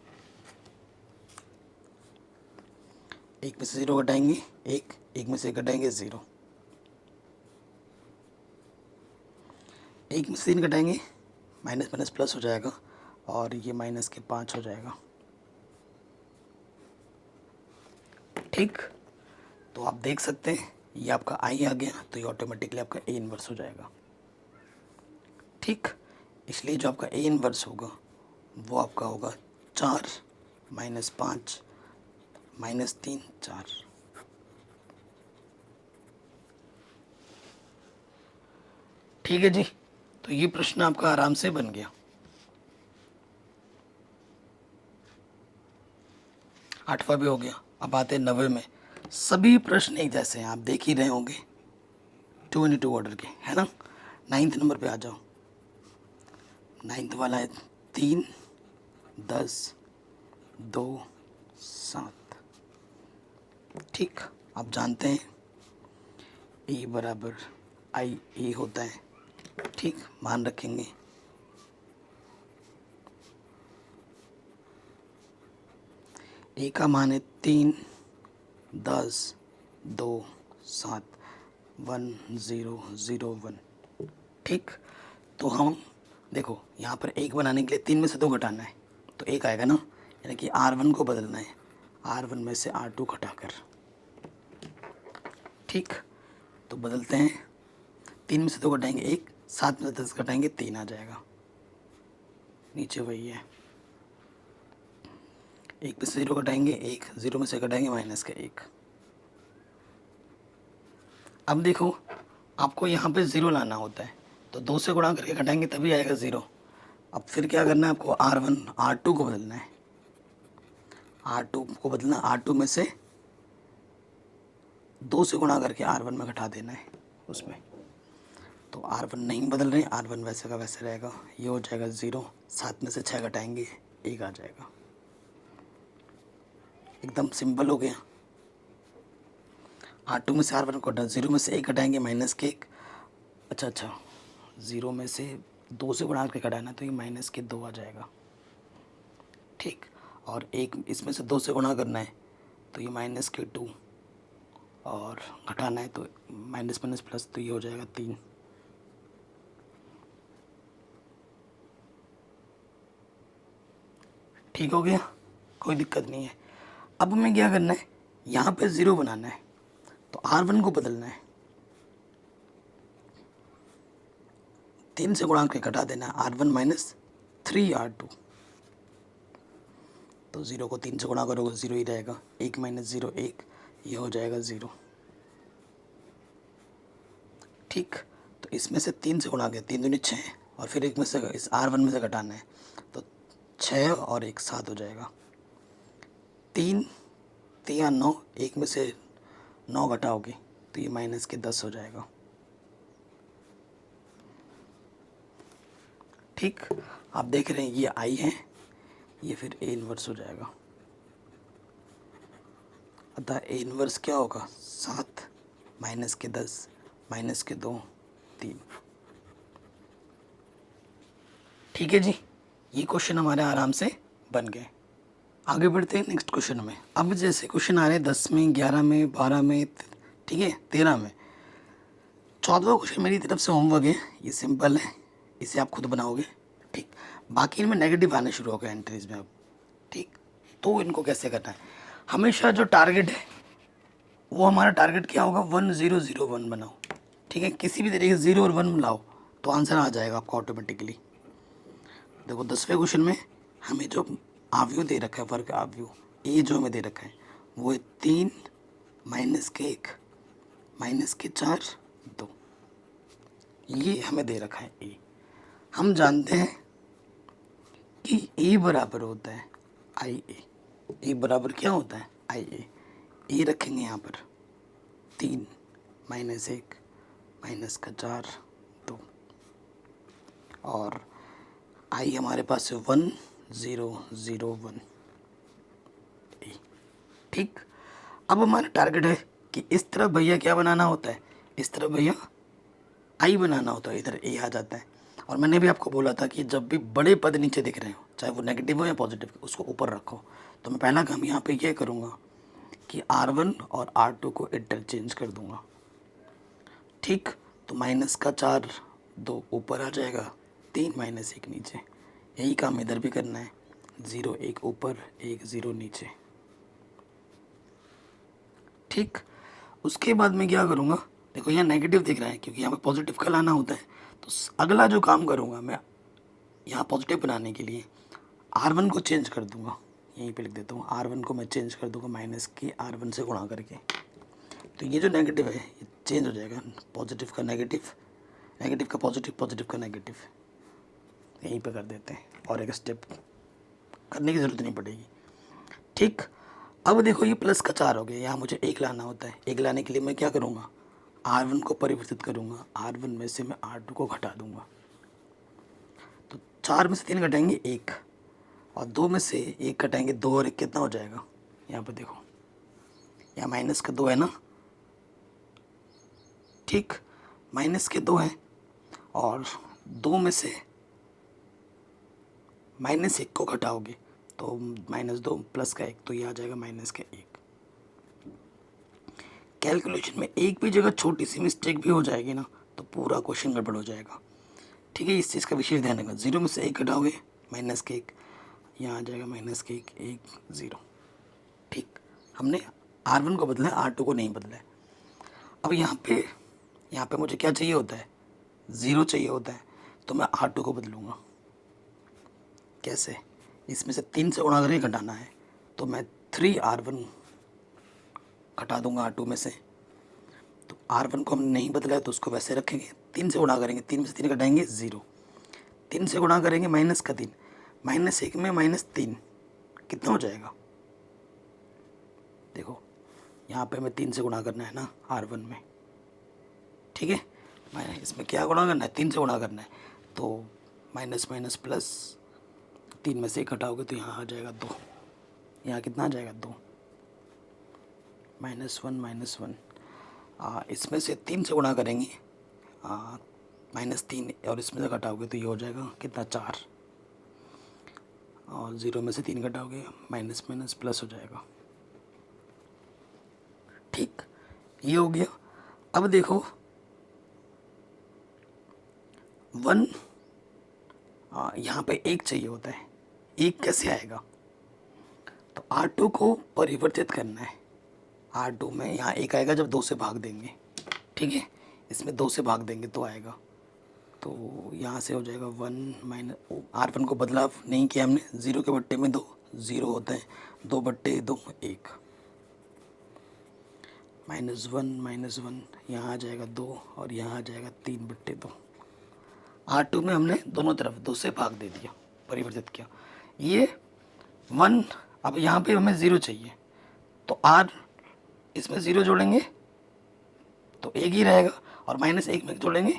1 में से 0 घटाएंगे 1, 1 में से 1 घटाएंगे 0, 1 में से 3 घटाएंगे माइनस माइनस प्लस हो जाएगा, और ये माइनस के 5 हो जाएगा। ठीक, तो आप देख सकते हैं ये आपका आई आ गया, तो ये ऑटोमेटिकली आपका ए इनवर्स हो जाएगा। ठीक, इसलिए जो आपका ए इनवर्स होगा वो आपका होगा 4 -5 -3 4। ठीक है जी, तो ये प्रश्न आपका आराम से बन गया। 8वां भी हो गया। अब आते हैं 9वें में। सभी प्रश्न एक जैसे हैं, आप देख ही रहे होंगे 2x2 ऑर्डर के, है ना। 9th नंबर पे आ जाओ। 9th वाला है 3 10 2 7। ठीक, आप जानते हैं ए बराबर आई ए होता है। ठीक, मान रखेंगे ए का मान है 3 10 2 7 1 0 0 1। ठीक, तो हम देखो यहाँ पर 1 बनाने के लिए 3 में से 2 घटाना है, तो 1 आएगा ना, यानी कि R1 को बदलना है, R1 में से R2 घटाकर। ठीक, तो बदलते हैं, 3 में से 2 घटाएंगे 1, 7 में से 10 घटाएंगे 3 आ जाएगा, नीचे वही है। 1 में से 0 घटाएंगे 1, 0 में से घटाएंगे माइनस का 1। अब देखो आपको यहाँ पे 0 लाना होता है, तो 2 से गुणा करके घटाएंगे तभी आएगा 0। अब फिर क्या करना है आपको, R1 R2 को बदलना है, R2 को बदलना, R2 में से 2 से गुणा करके R1 में घटा देना है उसमें। तो R1 नहीं बदल रहे, R1 वैसे का वैसे रहेगा, ये हो जाएगा 0, 7 में से 6 घटाएंगे 1 आ जाएगा। एकदम सिंपल हो गया। R2 में से R1 को घटा, 0 में से 1 घटाएंगे माइनस के 1। अच्छा, 0 में से 2 से गुणा करके घटाना, तो ये माइनस के 2 आ जाएगा। ठीक, और 1 इसमें से 2 से गुणा करना है, तो ये माइनस के 2, और घटाना है तो माइनस माइनस प्लस, तो ये हो जाएगा 3। ठीक हो गया, कोई दिक्कत नहीं है। अब हमें क्या करना है, यहाँ पे 0 बनाना है, तो R1 को बदलना है, 3 से गुणा करके घटा देना है, R1 माइनस 3R2, तो 0 को 3 से गुणा करोगे 0 ही रहेगा, 1 माइनस 0 1, ये हो जाएगा 0। ठीक, तो इसमें से 3 से गुणा किया, 3 दूनी 6, और फिर एक में से इस R1 में से घटाना है, तो 6 और 1 7 हो जाएगा, 3 3 9, 1 में से 9 घटाओगे तो ये माइनस के 10 हो जाएगा। ठीक, आप देख रहे हैं ये आई है, ये फिर ए इनवर्स हो जाएगा, अतः ए इनवर्स क्या होगा, 7 माइनस के 10 माइनस के 2 3। ठीक है जी, ये क्वेश्चन हमारे आराम से बन गए। आगे बढ़ते हैं नेक्स्ट क्वेश्चन में। अब जैसे क्वेश्चन आ रहे हैं 10 में, 11 में, 12 में, ठीक है, 13 में। 14वां क्वेश्चन मेरी तरफ से होमवर्क है, ये सिंपल है, इसे आप खुद बनाओगे। ठीक, बाकी इनमें नेगेटिव आने शुरू हो गए एंट्रीज में अब। ठीक, तो इनको कैसे करना है, हमेशा जो टारगेट है वो हमारा टारगेट क्या होगा, 1 0 0 1 बनाओ। ठीक है, किसी भी तरीके से 0 और 1 लाओ तो आंसर आ जाएगा आपका ऑटोमेटिकली। देखो 10वें क्वेश्चन में हमें जो आव्यूह दे रखा है, वर्ग आव्यूह ए जो हमें दे रखा है वो है 3 माइनस के 1 माइनस के 4 2, ये हमें दे रखा है ए। हम जानते हैं कि ए बराबर होता है आई ए, ए बराबर क्या होता है आई ए रखेंगे यहाँ पर 3 माइनस 1 माइनस का 4 2, और आई हमारे पास है 1 0 0 1 ए। ठीक, अब हमारा टारगेट है कि इस तरफ भैया क्या बनाना होता है, इस तरफ भैया आई बनाना होता है, इधर ए आ जाता है। और मैंने भी आपको बोला था कि जब भी बड़े पद नीचे दिख रहे हो, चाहे वो नेगेटिव हो या पॉजिटिव, उसको ऊपर रखो। तो मैं पहला काम यहाँ पे ये करूँगा कि R1 और R2 को इंटरचेंज कर दूँगा। ठीक, तो माइनस का 4 2 ऊपर आ जाएगा, 3 माइनस 1 नीचे। यही काम इधर भी करना है, 0 1 ऊपर 1 0 नीचे। ठीक, उसके बाद मैं क्या करूँगा, देखो यहाँ नेगेटिव दिख रहा है क्योंकि यहाँ पे पॉजिटिव का लाना होता है। तो अगला जो काम करूँगा मैं यहाँ पॉजिटिव बनाने के लिए R1 को चेंज कर दूँगा, यहीं पे लिख देता हूँ, R1 को मैं चेंज कर दूँगा माइनस के R1 से गुणा करके। तो ये जो नेगेटिव है ये चेंज हो जाएगा, पॉजिटिव का नेगेटिव, नेगेटिव का पॉजिटिव, पॉजिटिव का नेगेटिव, यहीं पे कर देते हैं और एक स्टेप करने की ज़रूरत नहीं पड़ेगी। ठीक, अब देखो ये प्लस का 4 हो गया, यहाँ मुझे 1 लाना होता है। 1 लाने के लिए मैं क्या करूँगा, R1 को परिवर्तित करूँगा, R1 में से मैं R2 को घटा दूँगा। तो 4 में से 3 घटाएंगे 1, और 2 में से 1 घटाएंगे 2, और 1 कितना हो जाएगा, यहाँ पे देखो यहाँ माइनस का 2 है ना। ठीक, माइनस के 2 है, और 2 में से माइनस 1 को घटाओगे तो माइनस 2 प्लस का 1, तो ये आ जाएगा माइनस का 1। कैलकुलेशन में एक भी जगह छोटी सी मिस्टेक भी हो जाएगी ना तो पूरा क्वेश्चन गड़बड़ हो जाएगा। ठीक है, इस चीज़ का विशेष ध्यान रखना। 0 में से 1 घटाओगे माइनस के 1, यहाँ आ जाएगा माइनस के 1 1 0। ठीक, हमने R1 को बदला है, R2 को नहीं बदला है। अब यहाँ पे मुझे क्या चाहिए होता है, 0 चाहिए होता है, तो मैं R2 को बदलूँगा। कैसे, इसमें से 3 से गुणा करके घटाना है, तो मैं 3R1 घटा दूंगा R2 में से। तो R1 को हमने नहीं बदला है तो उसको वैसे रखेंगे, 3 से गुणा करेंगे, 3 में से 3 घटाएंगे 0, 3 से गुणा करेंगे माइनस का 3, माइनस 1 में माइनस 3 कितना हो जाएगा, देखो यहाँ पे हमें 3 से गुणा करना है ना R1 में। ठीक है, मैं इसमें क्या गुणा करना है, 3 से गुणा करना है, तो माइनस माइनस प्लस, 3 में से 1 घटाओगे तो यहाँ आ जाएगा 2, यहाँ कितना आ जाएगा 2, -1 इसमें से 3 से गुणा करेंगे -3, और इसमें से घटाओगे तो ये हो जाएगा कितना 4, और 0 में से 3 घटाओगे माइनस माइनस प्लस हो जाएगा। ठीक, ये हो गया। अब देखो 1 यहाँ पे 1 चाहिए होता है, 1 कैसे आएगा, तो तो R2 को परिवर्तित करना है। R2 में यहाँ एक आएगा जब 2 से भाग देंगे, ठीक है, इसमें 2 से भाग देंगे तो आएगा, तो यहाँ से हो जाएगा 1 माइनस R1 को बदलाव नहीं किया हमने, 0 के बट्टे में 2 0 होता है, 2 बट्टे 2 1, -1 यहाँ आ जाएगा 2 और यहाँ आ जाएगा 3 बट्टे 2। R2 में हमने दोनों तरफ 2 से भाग दे दिया, परिवर्तित किया, ये 1। अब यहाँ पे हमें 0 चाहिए, तो R इसमें 0 जोड़ेंगे तो 1 ही रहेगा, और -1 में जोड़ेंगे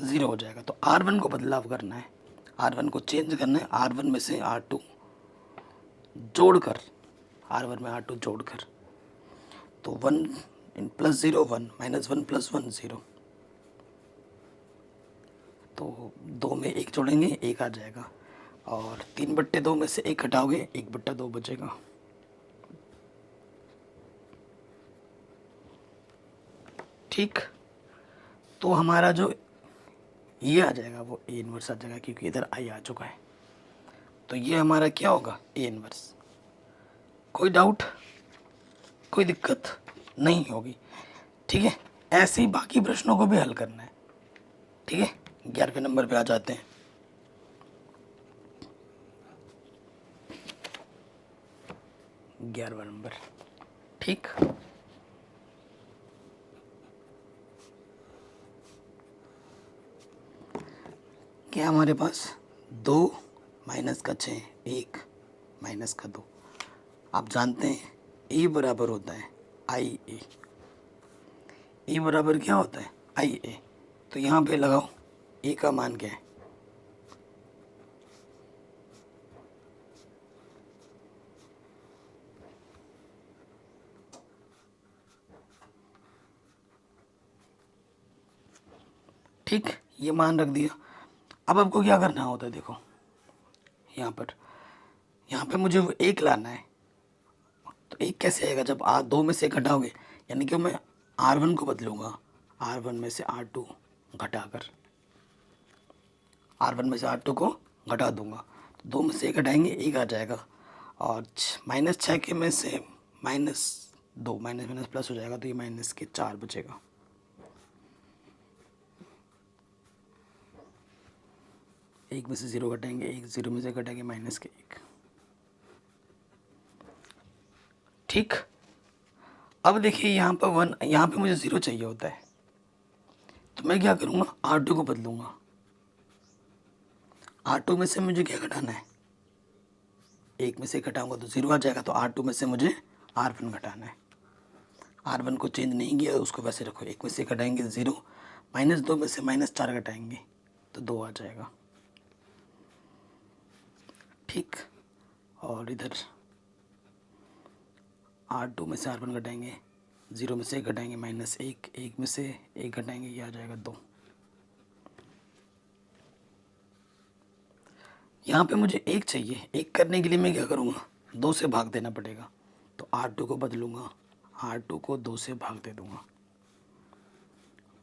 0 हो जाएगा। तो R1 को बदलाव करना है, R1 को चेंज करना है, R1 में से R2 जोड़कर, R1 में R2 जोड़कर, तो 1 + 0 1 -1 + 1 0, तो 2 में 1 जोड़ेंगे 1 आ जाएगा, और 3 बट्टे 2 में से 1 घटाओगे 1 बट्टा 2 बचेगा। ठीक, तो हमारा जो ये आ जाएगा वो A इन्वर्स आ जाएगा, क्योंकि इधर I आ चुका है, तो ये हमारा क्या होगा A इन्वर्स। कोई डाउट, कोई दिक्कत नहीं होगी, ठीक है। ऐसे ही बाकी प्रश्नों को भी हल करना है, ठीक है। 11वें नंबर पे आ जाते हैं। ग्यारहवां नंबर, ठीक, क्या हमारे पास 2 माइनस का 6 1 माइनस का 2। आप जानते हैं ए बराबर होता है आई ए, ए बराबर क्या होता है आई ए, तो यहाँ पे लगाओ ए का मान क्या है, ठीक, ये मान रख दिया। अब आपको क्या करना होता है, देखो यहाँ पे मुझे 1 लाना है, तो 1 कैसे आएगा, जब दो में से घटाओगे, यानी कि मैं R1 को बदलूंगा, R1 में से R2 घटाकर, R1 में से R2 को घटा दूंगा, तो 2 में से 1 घटाएंगे 1 आ जाएगा, और -6 के में से -2 माइनस माइनस प्लस हो जाएगा, तो ये -4 बचेगा। एक में से 0 घटाएंगे 1, 0 में से घटाएंगे -1। ठीक, अब देखिए यहाँ पर 1, यहाँ पे मुझे 0 चाहिए होता है, तो मैं क्या करूँगा R2 को बदलूंगा, R2 में से मुझे क्या घटाना है, 1 में से घटाऊंगा तो 0 आ जाएगा, तो R2 में से मुझे R1 घटाना है। R1 को चेंज नहीं किया, उसको वैसे रखो, 1 में से घटाएंगे 0, -2 में से -4 घटाएंगे तो 2 आ जाएगा। ठीक, और इधर R2 में से R1 घटाएंगे, 0 में से 1 घटाएंगे -1, 1 में से 1 घटाएंगे, ये आ जाएगा 2। यहाँ पे मुझे 1 चाहिए, 1 करने के लिए मैं क्या करूँगा 2 से भाग देना पड़ेगा, तो R2 को बदलूँगा, R2 को 2 से भाग दे दूँगा,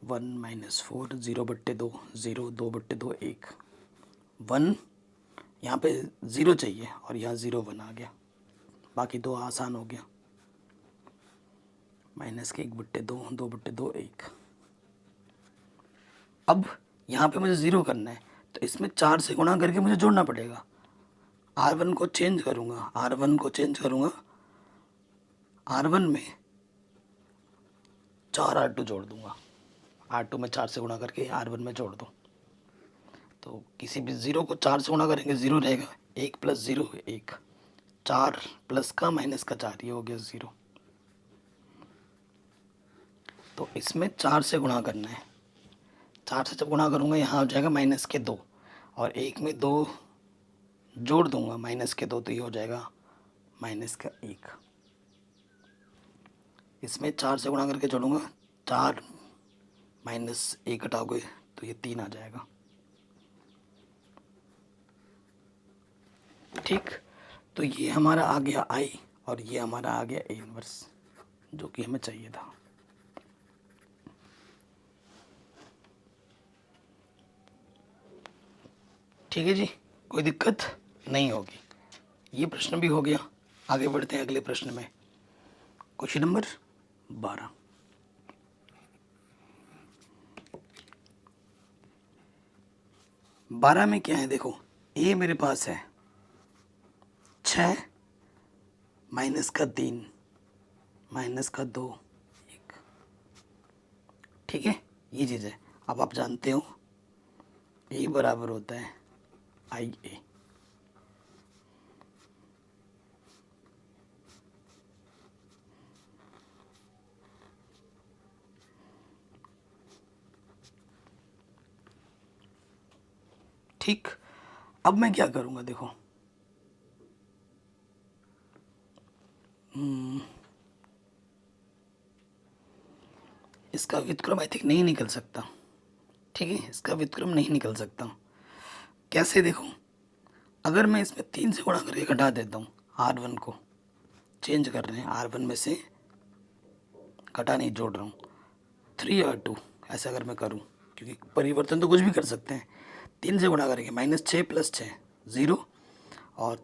1 - 4 0 बट्टे 2 0, 2 बट्टे 2 1, 1 यहाँ पे 0 चाहिए और यहाँ 0 1 आ गया, बाकी 2 आसान हो गया, -1 बट्टे 2 2 बट्टे 2 1। अब यहाँ पे मुझे 0 करना है, तो इसमें 4 से गुणा करके मुझे जोड़ना पड़ेगा। R1 को चेंज करूँगा, R1 में 4 R2 जोड़ दूँगा, R2 में 4 से गुणा करके R1 में जोड़ दूँ, तो किसी भी 0 को 4 से गुणा करेंगे 0 रहेगा, 1 + 0 1, 4 प्लस का माइनस का 4, ये हो गया 0। तो इसमें 4 से गुणा करना है, 4 से जब गुणा करूँगा यहाँ हो जाएगा -2, और 1 में 2 जोड़ दूँगा -2, तो ये हो जाएगा -1। इसमें 4 से गुणा करके जोड़ूँगा, 4 -1 घटाओगे तो ये 3 आ जाएगा। ठीक, तो ये हमारा आ गया I, और ये हमारा आ गया A इन्वर्स, जो कि हमें चाहिए था। ठीक है जी, कोई दिक्कत नहीं होगी, ये प्रश्न भी हो गया। आगे बढ़ते हैं अगले प्रश्न में। Question number 12। बारह में क्या है देखो, ए मेरे पास है 6 माइनस का 3 माइनस का 2 1, ठीक है, ये चीज़ है। अब आप जानते हो ए बराबर होता है आई ए। ठीक, अब मैं क्या करूँगा देखो, इसका व्युत्क्रम आई थिंक नहीं निकल सकता, ठीक है, इसका व्युत्क्रम नहीं निकल सकता। कैसे देखो, अगर मैं इसमें 3 से गुणा करके घटा देता हूँ, R1 को चेंज कर रहे हैं, R1 में से घटा नहीं, जोड़ रहा हूँ, 3R2 ऐसा अगर मैं करूँ, क्योंकि परिवर्तन तो कुछ भी कर सकते हैं। 3 से गुणा करेंगे, -6 + 6 0, और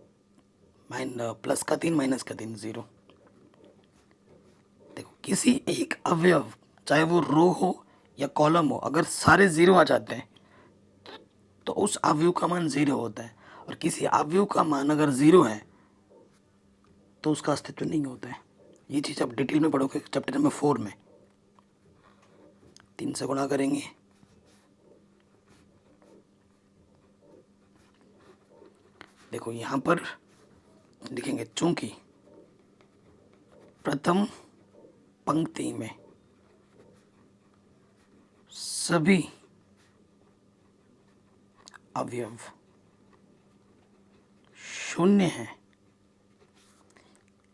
प्लस का 3 माइनस का 3 0। देखो किसी एक अवयव, चाहे वो रो हो या कॉलम हो, अगर सारे 0 आ जाते हैं तो उस अवयव का मान 0 होता है, और किसी अवयव का मान अगर 0 है तो उसका अस्तित्व नहीं होता है। ये चीज़ आप डिटेल में पढ़ोगे चैप्टर नंबर 4 में। 3 से गुणा करेंगे, देखो यहाँ पर लिखेंगे, चूंकि प्रथम पंक्ति में सभी अवयव शून्य है,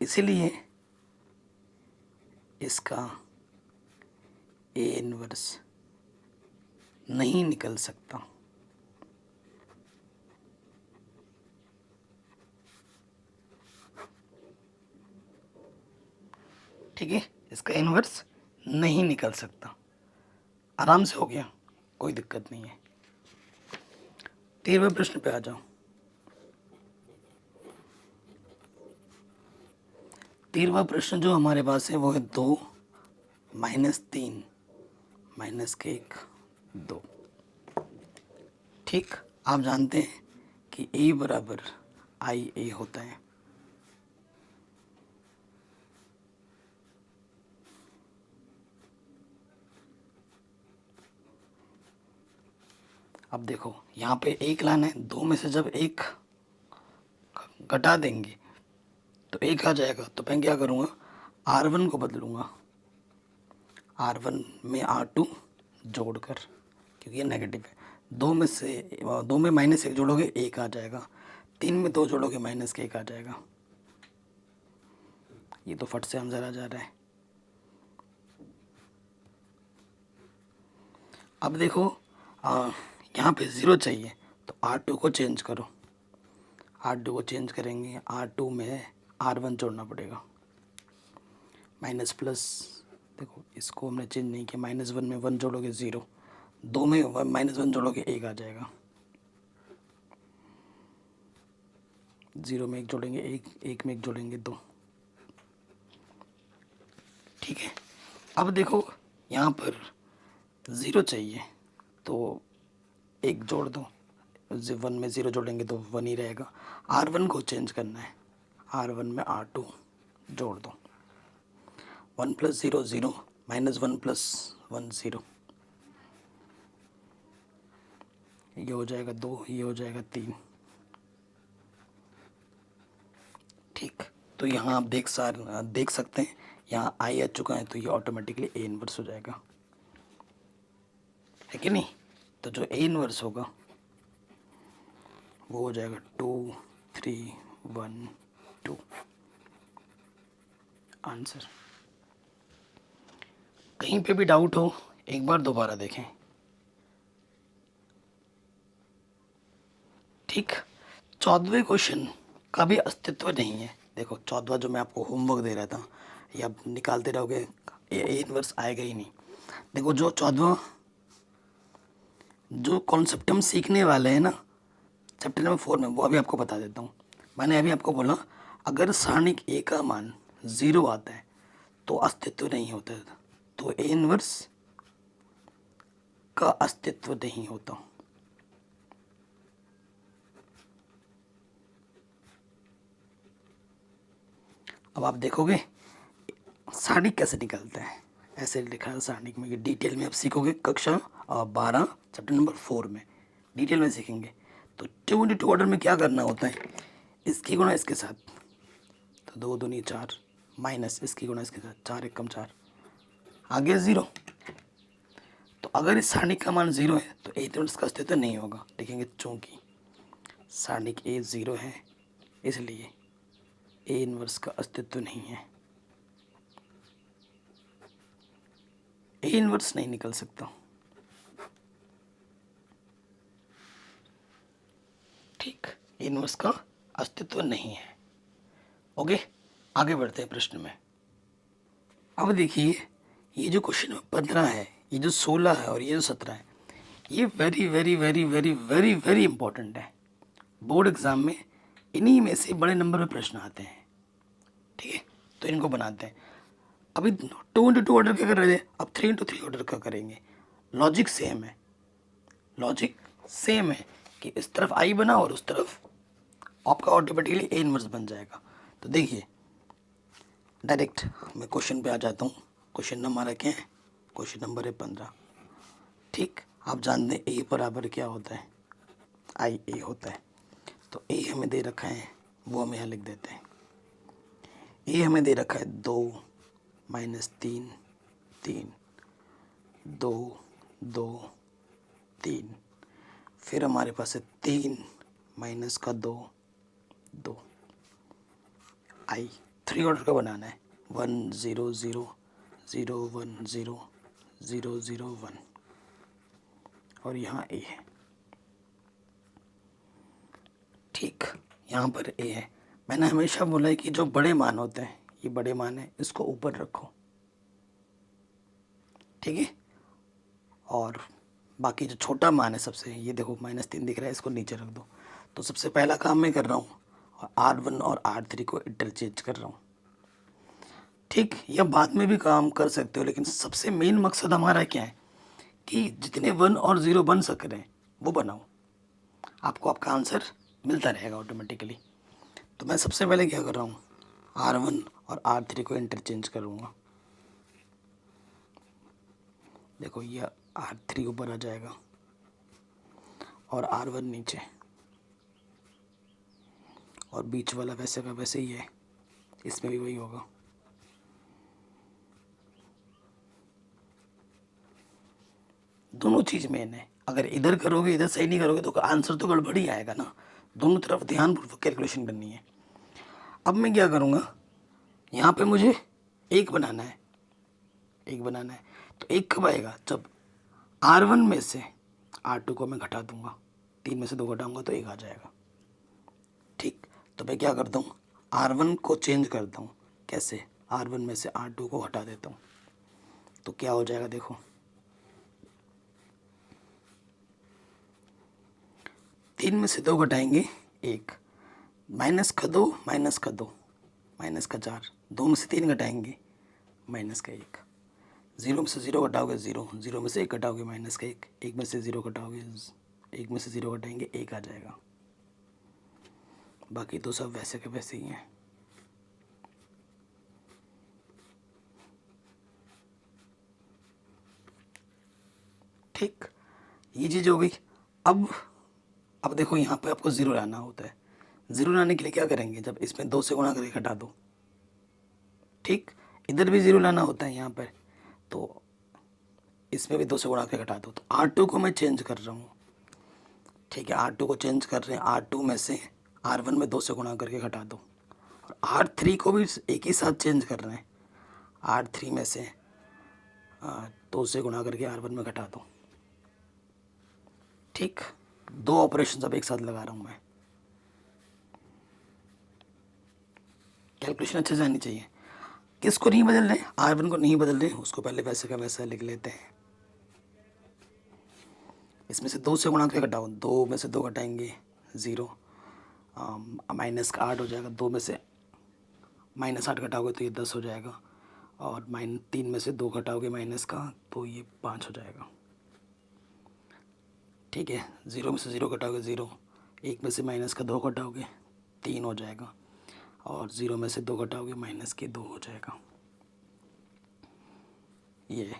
इसलिए इसका ए इनवर्स नहीं निकल सकता। ठीक है, इसका इनवर्स नहीं निकल सकता। आराम से हो गया, कोई दिक्कत नहीं है। 13वें प्रश्न पे आ जाओ। 13वां प्रश्न जो हमारे पास है वो है 2 माइनस 3 माइनस के 1 2। ठीक, आप जानते हैं कि ए बराबर आई ए होता है। अब देखो यहाँ पे एक लाना है, 2 में से जब 1 घटा देंगे तो 1 आ जाएगा। तो मैं क्या करूँगा, R1 को बदलूँगा, R1 में R2 जोड़कर, क्योंकि ये नेगेटिव है। 2 में से 2 में -1 जोड़ोगे 1 आ जाएगा, 3 में 2 जोड़ोगे -1 आ जाएगा। ये तो फट से आंसर आ जा रहा है। अब देखो यहाँ पे 0 चाहिए, तो R2 को चेंज करो, R2 को चेंज करेंगे, R2 में R1 जोड़ना पड़ेगा, माइनस प्लस, देखो इसको हमने चेंज नहीं किया, -1 में 1 जोड़ोगे 0, 2 में -1 जोड़ोगे 1 आ जाएगा, 0 में 1 जोड़ेंगे 1 में 1 जोड़ेंगे 2। ठीक है, अब देखो यहाँ पर 0 चाहिए तो 1 जोड़ दो, 1 में 0 जोड़ेंगे तो 1 ही रहेगा। R1 को चेंज करना है, R1 में R2 जोड़ दो, 1 + 0 0, -1 + 1 0, ये हो जाएगा 2, ये हो जाएगा 3। ठीक, तो यहाँ आप देख सकते हैं यहाँ आई आ चुका है, तो ये ऑटोमेटिकली ए इनवर्स हो जाएगा, है कि नहीं। तो जो ए इनवर्स होगा वो हो जाएगा 2 3 1 2 आंसर। कहीं पे भी डाउट हो एक बार दोबारा देखें। ठीक, 14वें क्वेश्चन का भी अस्तित्व नहीं है। देखो 14वां जो मैं आपको होमवर्क दे रहा था, ये आप निकालते रहोगे, ए इनवर्स आएगा ही नहीं। देखो जो 14वां जो कॉन्सेप्ट हम सीखने वाले हैं ना चैप्टर नंबर 4 में, वो अभी आपको बता देता हूँ। मैंने अभी आपको बोला अगर सारणिक ए का मान 0 आता है तो अस्तित्व नहीं होता है, तो ए इनवर्स का अस्तित्व नहीं होता। अब आप देखोगे सारणिक कैसे निकलता है, ऐसे लिखा है सारणिक में, ये डिटेल में आप सीखोगे कक्षा 12 चैप्टर नंबर 4 में डिटेल में सीखेंगे। तो 2 ऑर्डर में क्या करना होता है, इसकी गुणा इसके साथ, तो 2 दूनी 4 माइनस इसकी गुणा इसके साथ, 4 1 कम 4 आ गया 0। तो अगर इस सारणिक का मान 0 है तो ए इनवर्स का अस्तित्व नहीं होगा। देखेंगे चूंकि सारणिक ए 0 है इसलिए ए इनवर्स का अस्तित्व नहीं है, ए इनवर्स नहीं निकल सकता। ठीक, ए इनवर्स का अस्तित्व नहीं है। ओके, आगे बढ़ते हैं प्रश्न में। अब देखिए ये जो क्वेश्चन 15 है, ये जो 16 है और ये जो 17 है, ये very very very very very very important है। बोर्ड एग्जाम में इन्हीं में से बड़े नंबर में प्रश्न आते हैं। ठीक है, तो इनको बनाते हैं। अभी 2 into 2 ऑर्डर का कर रहे थे, अब 3 into 3 ऑर्डर का करेंगे। लॉजिक सेम है, लॉजिक सेम है कि इस तरफ आई बना और उस तरफ आपका ऑटोमेटिकली ए इनवर्स बन जाएगा। तो देखिए डायरेक्ट मैं क्वेश्चन पे आ जाता हूँ। क्वेश्चन नंबर क्या है, क्वेश्चन नंबर है 15। ठीक, आप जानते हैं ए बराबर क्या होता है, आई ए होता है। तो ए हमें दे रखा है, वो हम यहाँ लिख देते हैं। ए हमें दे रखा है 2 माइनस 3 3 2 2 3, फिर हमारे पास है 3 माइनस का 2 2। आई 3 ऑर्डर का बनाना है, 1 0 0 0 1 0 0 0 1 और यहाँ ए है। ठीक, यहाँ पर ए है। मैंने हमेशा बोला है कि जो बड़े मान होते हैं, ये बड़े मान है, इसको ऊपर रखो। ठीक है, और बाकी जो छोटा मान है सबसे, ये देखो -3 दिख रहा है, इसको नीचे रख दो। तो सबसे पहला काम मैं कर रहा हूँ, R1 और R3 को इंटरचेंज कर रहा हूँ। ठीक, या बाद में भी काम कर सकते हो, लेकिन सबसे मेन मकसद हमारा क्या है कि जितने 1 और 0 बन सक रहे हैं वो बनाओ, आपको आपका आंसर मिलता रहेगा ऑटोमेटिकली। तो मैं सबसे पहले क्या कर रहा हूँ, R1 और R3 को इंटरचेंज करूँगा। देखो ये R3 ऊपर आ जाएगा और R1 नीचे, और बीच वाला वैसे का वैसे ही है, इसमें भी वही होगा। दोनों चीज़ मेन है, अगर इधर करोगे इधर सही नहीं करोगे तो आंसर तो गड़बड़ ही आएगा ना। दोनों तरफ ध्यानपूर्वक कैलकुलेशन करनी है। अब मैं क्या करूँगा, यहाँ पे मुझे 1 बनाना है, 1 बनाना है। तो 1 कब आएगा, जब R1 में से R2 को मैं घटा दूंगा, 3 में से 2 घटाऊंगा तो 1 आ जाएगा। ठीक, तो मैं क्या करता हूँ, R1 को चेंज करता हूँ। कैसे, R1 में से R2 को हटा देता हूँ, तो क्या हो जाएगा, देखो 3 में से 2 घटाएंगे 1, माइनस का 2 माइनस का 2 माइनस का 4, 2 में से 3 घटाएंगे माइनस का 1, 0 में से 0 घटाओगे 0, 0 में से 1 घटाओगे माइनस का 1, 1 में से 0 घटाओगे 1 में से 0 घटाएंगे 1 आ जाएगा। बाकी तो सब वैसे के वैसे ही हैं। ठीक, ये चीज़ हो गई। अब देखो यहाँ पे आपको 0 लाना होता है। 0 लाने के लिए क्या करेंगे, जब इसमें 2 से गुणा करके घटा दो। ठीक, इधर भी 0 लाना होता है यहाँ पर, तो इसमें भी 2 से गुणा करके घटा दो। तो R2 को मैं चेंज कर रहा हूँ। ठीक है, R2 को चेंज कर रहे हैं, R2 में से R1 में 2 से गुणा करके घटा दो। और R3 को भी एक ही साथ चेंज कर रहे हैं, R3 में से 2 से गुणा करके R1 में घटा दो। ठीक, 2 ऑपरेशन अब एक साथ लगा रहा हूँ मैं। कैलकुलेशन अच्छे से आनी चाहिए। किसको नहीं बदल रहे, R1 को नहीं बदल रहे, उसको पहले वैसे का वैसा लिख लेते हैं। इसमें से 2 से गुणा करके घटाओ, 2 में से 2 घटाएंगे 0, माइनस का 8 हो जाएगा, 2 में से -8 घटाओगे तो ये 10 हो जाएगा, और -3 में से 2 घटाओगे माइनस का तो ये 5 हो जाएगा। ठीक है, 0 में से 0 घटाओगे 0, 1 में से माइनस का 2 घटाओगे 3 हो जाएगा, और 0 में से 2 घटाओगे माइनस के 2 हो जाएगा। ये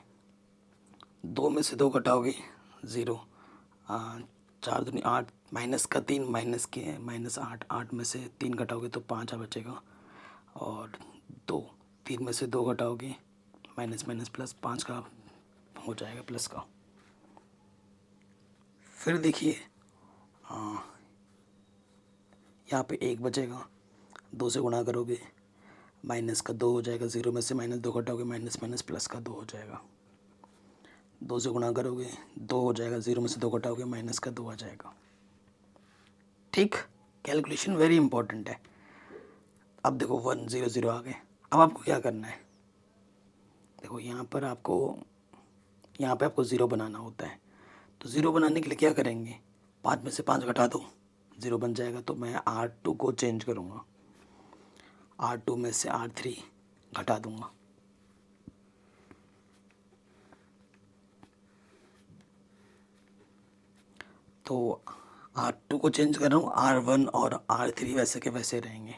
2 में से 2 घटाओगे 0, 4 दूनी 8, माइनस का 3 माइनस के -8, 8 में से 3 घटाओगे तो 5 बचेगा, और 2, 3 में से 2 घटाओगे माइनस माइनस प्लस 5 का हो जाएगा प्लस का। फिर देखिए यहाँ पे 1 बचेगा, 2 से गुणा करोगे माइनस का 2 हो जाएगा, 0 में से -2 घटाओगे माइनस माइनस प्लस का 2 हो जाएगा, 2 से गुणा करोगे 2 हो जाएगा, 0 में से 2 घटाओगे माइनस का 2 आ जाएगा। ठीक, कैलकुलेशन वेरी इंपॉर्टेंट है। अब देखो 1 0 0 आ गए। अब आपको क्या करना है, देखो यहाँ पे आपको 0 बनाना होता है। तो 0 बनाने के लिए क्या करेंगे, 5 में से 5 घटा दो, 0 बन जाएगा। तो मैं R2 को चेंज करूँगा, R2 में से R3 घटा दूँगा, तो R2 को चेंज कर रहा हूँ, R1 और R3 वैसे के वैसे रहेंगे।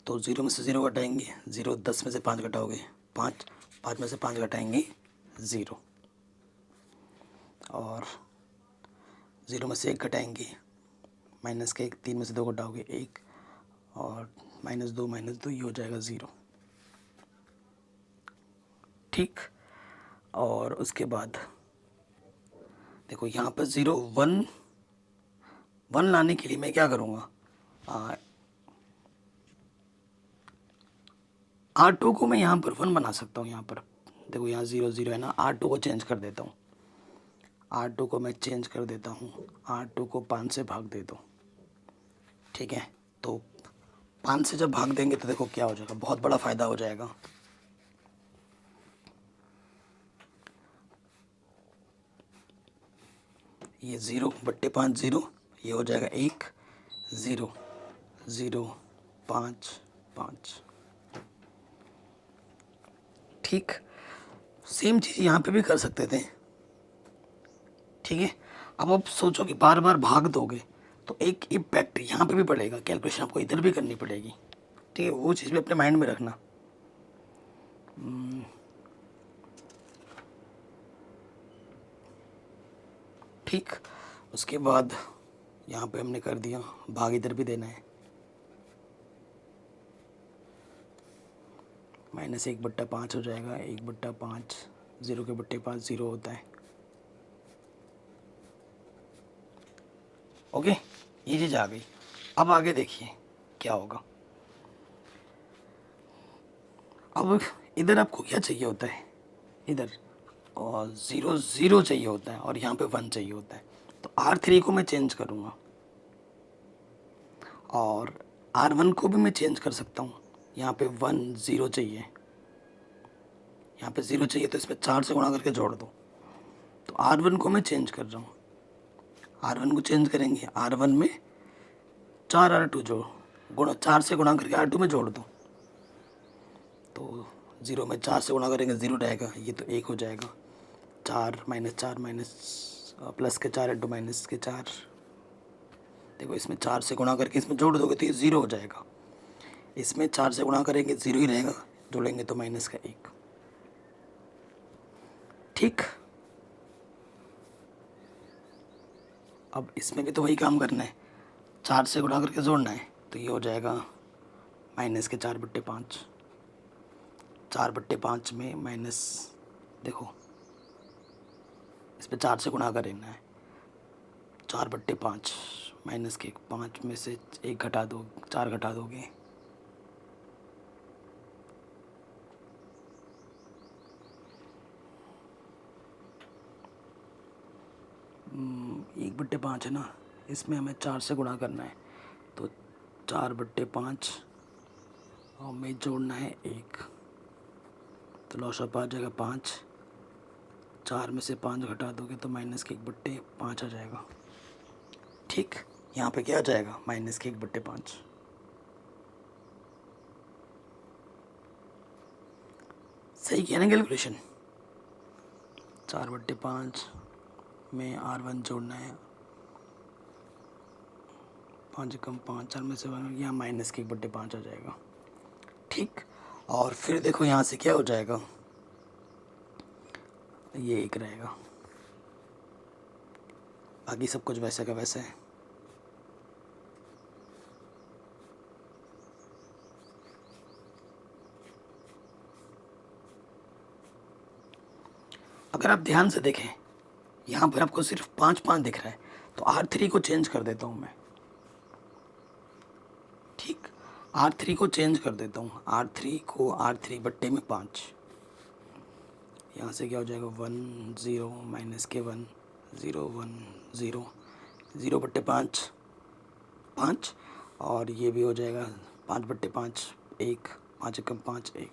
तो 0 में से 0 घटाएंगे 0, 10 में से 5 घटाओगे 5, 5 में से 5 घटाएंगे 0, और 0 में से 1 घटाएंगे माइनस के 1, 3 में से 2 घटाओगे 1, और -2 ये हो जाएगा 0। ठीक, और उसके बाद देखो यहाँ पर 0 1 लाने के लिए मैं क्या करूँगा, R2 को मैं यहाँ पर 1 बना सकता हूँ। यहाँ पर देखो यहाँ 0 0 है ना, R2 को चेंज कर देता हूँ, R2 को मैं चेंज कर देता हूँ, R2 को 5 से भाग दे दो। ठीक है, तो 5 से जब भाग देंगे तो देखो क्या हो जाएगा, बहुत बड़ा फ़ायदा हो जाएगा। ये 0/5 0, ये हो जाएगा 1 0 0 5 5। ठीक, सेम चीज़ यहाँ पे भी कर सकते थे। ठीक है, अब आप सोचो कि बार बार भाग दोगे तो एक इम्पैक्ट यहाँ पे भी पड़ेगा, कैलकुलेशन आपको इधर भी करनी पड़ेगी। ठीक है, वो चीज़ भी अपने माइंड में रखना। ठीक, उसके बाद यहाँ पे हमने कर दिया, भाग इधर भी देना है, -1/5 हो जाएगा, 1/5, 0 के बट्टे 5 0 होता है। ओके, ये चीज़ आ गई। अब आगे देखिए क्या होगा। अब इधर आपको क्या चाहिए होता है, इधर और 0 0 चाहिए होता है, और यहाँ पे 1 चाहिए होता है। तो R3 को मैं चेंज करूँगा, और R1 को भी मैं चेंज कर सकता हूँ। यहाँ पे 1 0 चाहिए, यहाँ पे 0 चाहिए, तो इसमें 4 से गुणा करके जोड़ दो। तो R1 को मैं चेंज कर रहा हूँ, R1 को चेंज करेंगे, R1 में 4 R2 जोड़, 4 से गुणा करके R2 में जोड़ दो। तो 0 में 4 से गुणा करेंगे 0 रहेगा, ये तो 1 हो जाएगा। 4 माइनस प्लस के 4 इंटू माइनस के 4, देखो इसमें 4 से गुणा करके इसमें जोड़ दोगे तो ये 0 हो जाएगा। इसमें 4 से गुणा करेंगे 0 ही रहेगा, जोड़ेंगे तो माइनस का 1। ठीक, अब इसमें भी तो वही काम करना है, 4 से गुणा करके जोड़ना है। तो ये हो जाएगा -4/5, 4/5 में माइनस, देखो इस पर 4 से गुणा करना है, 4/5 माइनस के 5 में से 1 घटा दो, 4 घटा दोगे, एक बट्टे 5 है ना, इसमें हमें 4 से गुणा करना है। तो 4/5 और में जोड़ना है 1, तो लॉस ऑफ आ जाएगा 5, 4 में से 5 घटा दोगे तो -1/5 आ जाएगा। ठीक, यहाँ पे क्या आ जाएगा -1/5। सही किया ना कैलकुलेशन। 4/5 में R1 जोड़ना है, 5 कम 5, 4 में से 1, यहाँ -1/5 आ जाएगा। ठीक, और फिर देखो यहाँ से क्या हो जाएगा, ये 1 रहेगा, बाकी सब कुछ वैसे का वैसे है। अगर आप ध्यान से देखें, यहाँ पर आपको सिर्फ 5 दिख रहा है, तो R3 को चेंज कर देता हूँ मैं। ठीक, R3 को चेंज कर देता हूँ, R3 को R3/5। यहाँ से क्या हो जाएगा 1 0 -के1 0 1 0 0/5 5, और ये भी हो जाएगा 5/5 1, 5 कम 5 1।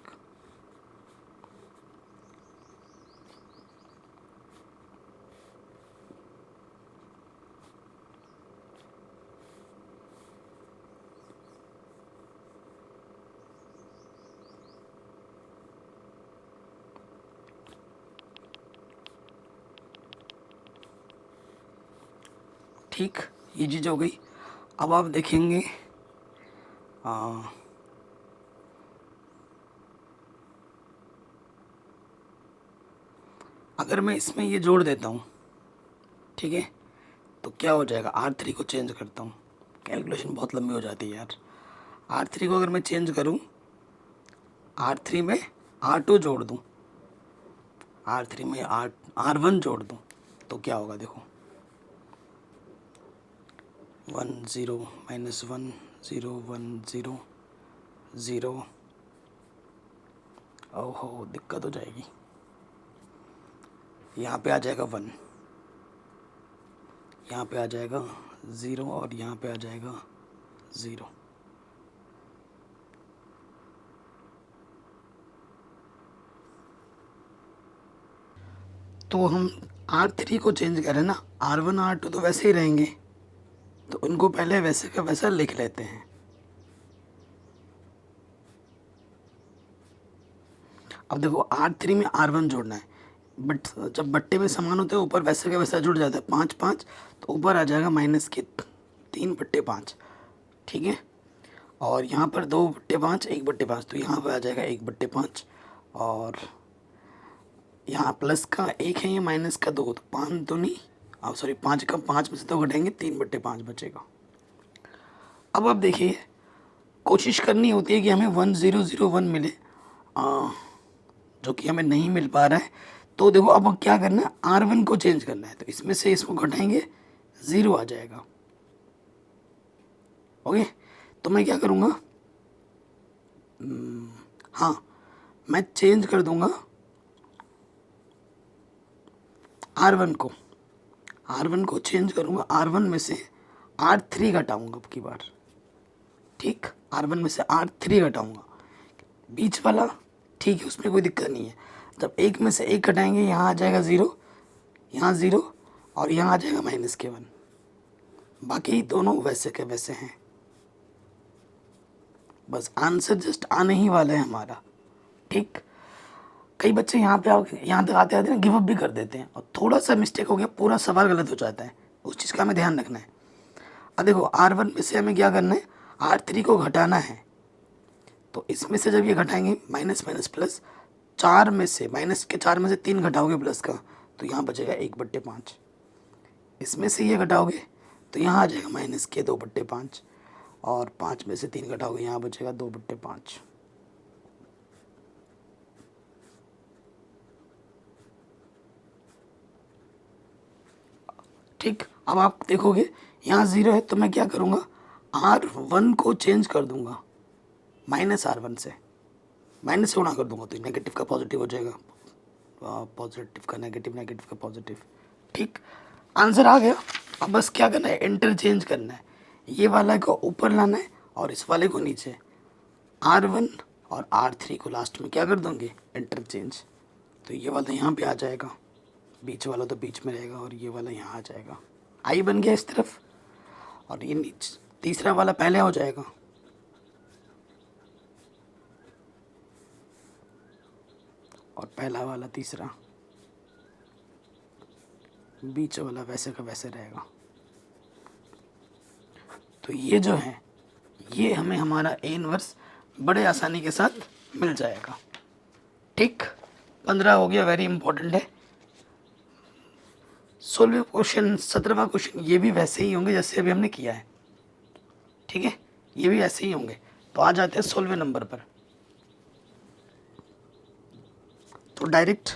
ठीक, ये चीज़ हो गई। अब आप देखेंगे अगर मैं इसमें ये जोड़ देता हूँ, ठीक है, तो क्या हो जाएगा, R3 को चेंज करता हूँ, कैलकुलेशन बहुत लंबी हो जाती है यार। R3 को अगर मैं चेंज करूँ, R3 में R2 जोड़ दूँ, R3 में R1 जोड़ दूँ, तो क्या होगा देखो, 1 0 -1 0 1 0 0। ओहो, दिक्कत हो जाएगी। यहाँ पे आ जाएगा 1, यहाँ पे आ जाएगा 0, और यहाँ पे आ जाएगा 0। तो हम R3 को चेंज करें ना, R1 R2 तो वैसे ही रहेंगे, तो उनको पहले वैसे का वैसा लिख लेते हैं। अब देखो R3 में R1 जोड़ना है, बट जब बट्टे में समान होते हैं ऊपर वैसे का वैसा जुड़ जाता है, 5 5, तो ऊपर आ जाएगा -3/5। ठीक है, और यहाँ पर 2/5 1/5, तो यहाँ पर आ जाएगा 1/5, और यहाँ प्लस का 1 है, ये माइनस का 2, तो 5 तो नहीं, अब सॉरी 5 का 5 में से 2 घटाएंगे, 3/5 बचेगा। अब आप देखिए, कोशिश करनी होती है कि हमें 1001 मिले, जो कि हमें नहीं मिल पा रहा है। तो देखो अब क्या करना है, R1 को चेंज करना है, तो इसमें से इसको घटाएंगे, 0 आ जाएगा। ओके, तो मैं क्या करूँगा, हाँ, मैं चेंज कर दूंगा R1 को चेंज करूँगा, R1 में से R3 घटाऊँगा अब की बार। ठीक, R1 में से R3 घटाऊँगा, बीच वाला ठीक है, उसमें कोई दिक्कत नहीं है। जब 1 में से 1 घटाएंगे, यहाँ आ जाएगा 0, यहाँ 0, और यहाँ आ जाएगा -के1। बाकी दोनों वैसे के वैसे हैं, बस आंसर जस्ट आने ही वाला है हमारा। ठीक, कई बच्चे यहाँ तक आते आते ना गिव अप भी कर देते हैं, और थोड़ा सा मिस्टेक हो गया पूरा सवाल गलत हो जाता है, उस चीज़ का हमें ध्यान रखना है। अब देखो R1 में से हमें क्या करना है, R3 को घटाना है, तो इसमें से जब ये घटाएंगे माइनस माइनस प्लस, 4 में से -4 में से 3 घटाओगे प्लस का, तो यहाँ बचेगा 1/5। इसमें से ये घटाओगे तो यहाँ आ जाएगा -2/5, और 5 में से 3 घटाओगे, यहाँ बचेगा 2/5। ठीक, अब आप देखोगे यहाँ 0 है, तो मैं क्या करूँगा, R1 को चेंज कर दूँगा -R1 से, माइनस से गुणा कर दूँगा, तो नेगेटिव का पॉजिटिव हो जाएगा, पॉजिटिव का नेगेटिव, नेगेटिव का पॉजिटिव। ठीक, आंसर आ गया। अब बस क्या करना है, इंटरचेंज करना है, ये वाला को ऊपर लाना है और इस वाले को नीचे, R1 और R3 को लास्ट में क्या कर दोगे, इंटरचेंज, तो ये वाला यहाँ पे आ जाएगा, बीच वाला तो बीच में रहेगा और ये वाला यहाँ आ जाएगा, आई बन गया इस तरफ, और ये नीचे तीसरा वाला पहले हो जाएगा, और पहला वाला तीसरा, बीच वाला वैसे का वैसे रहेगा। तो ये जो है ये हमें हमारा ए इनवर्स बड़े आसानी के साथ मिल जाएगा। ठीक, 15 हो गया, वेरी इंपॉर्टेंट है। 16वां क्वेश्चन, 17वां क्वेश्चन, ये भी वैसे ही होंगे जैसे अभी हमने किया है। ठीक है, ये भी ऐसे ही होंगे। तो आ जाते हैं 16वें नंबर पर। तो डायरेक्ट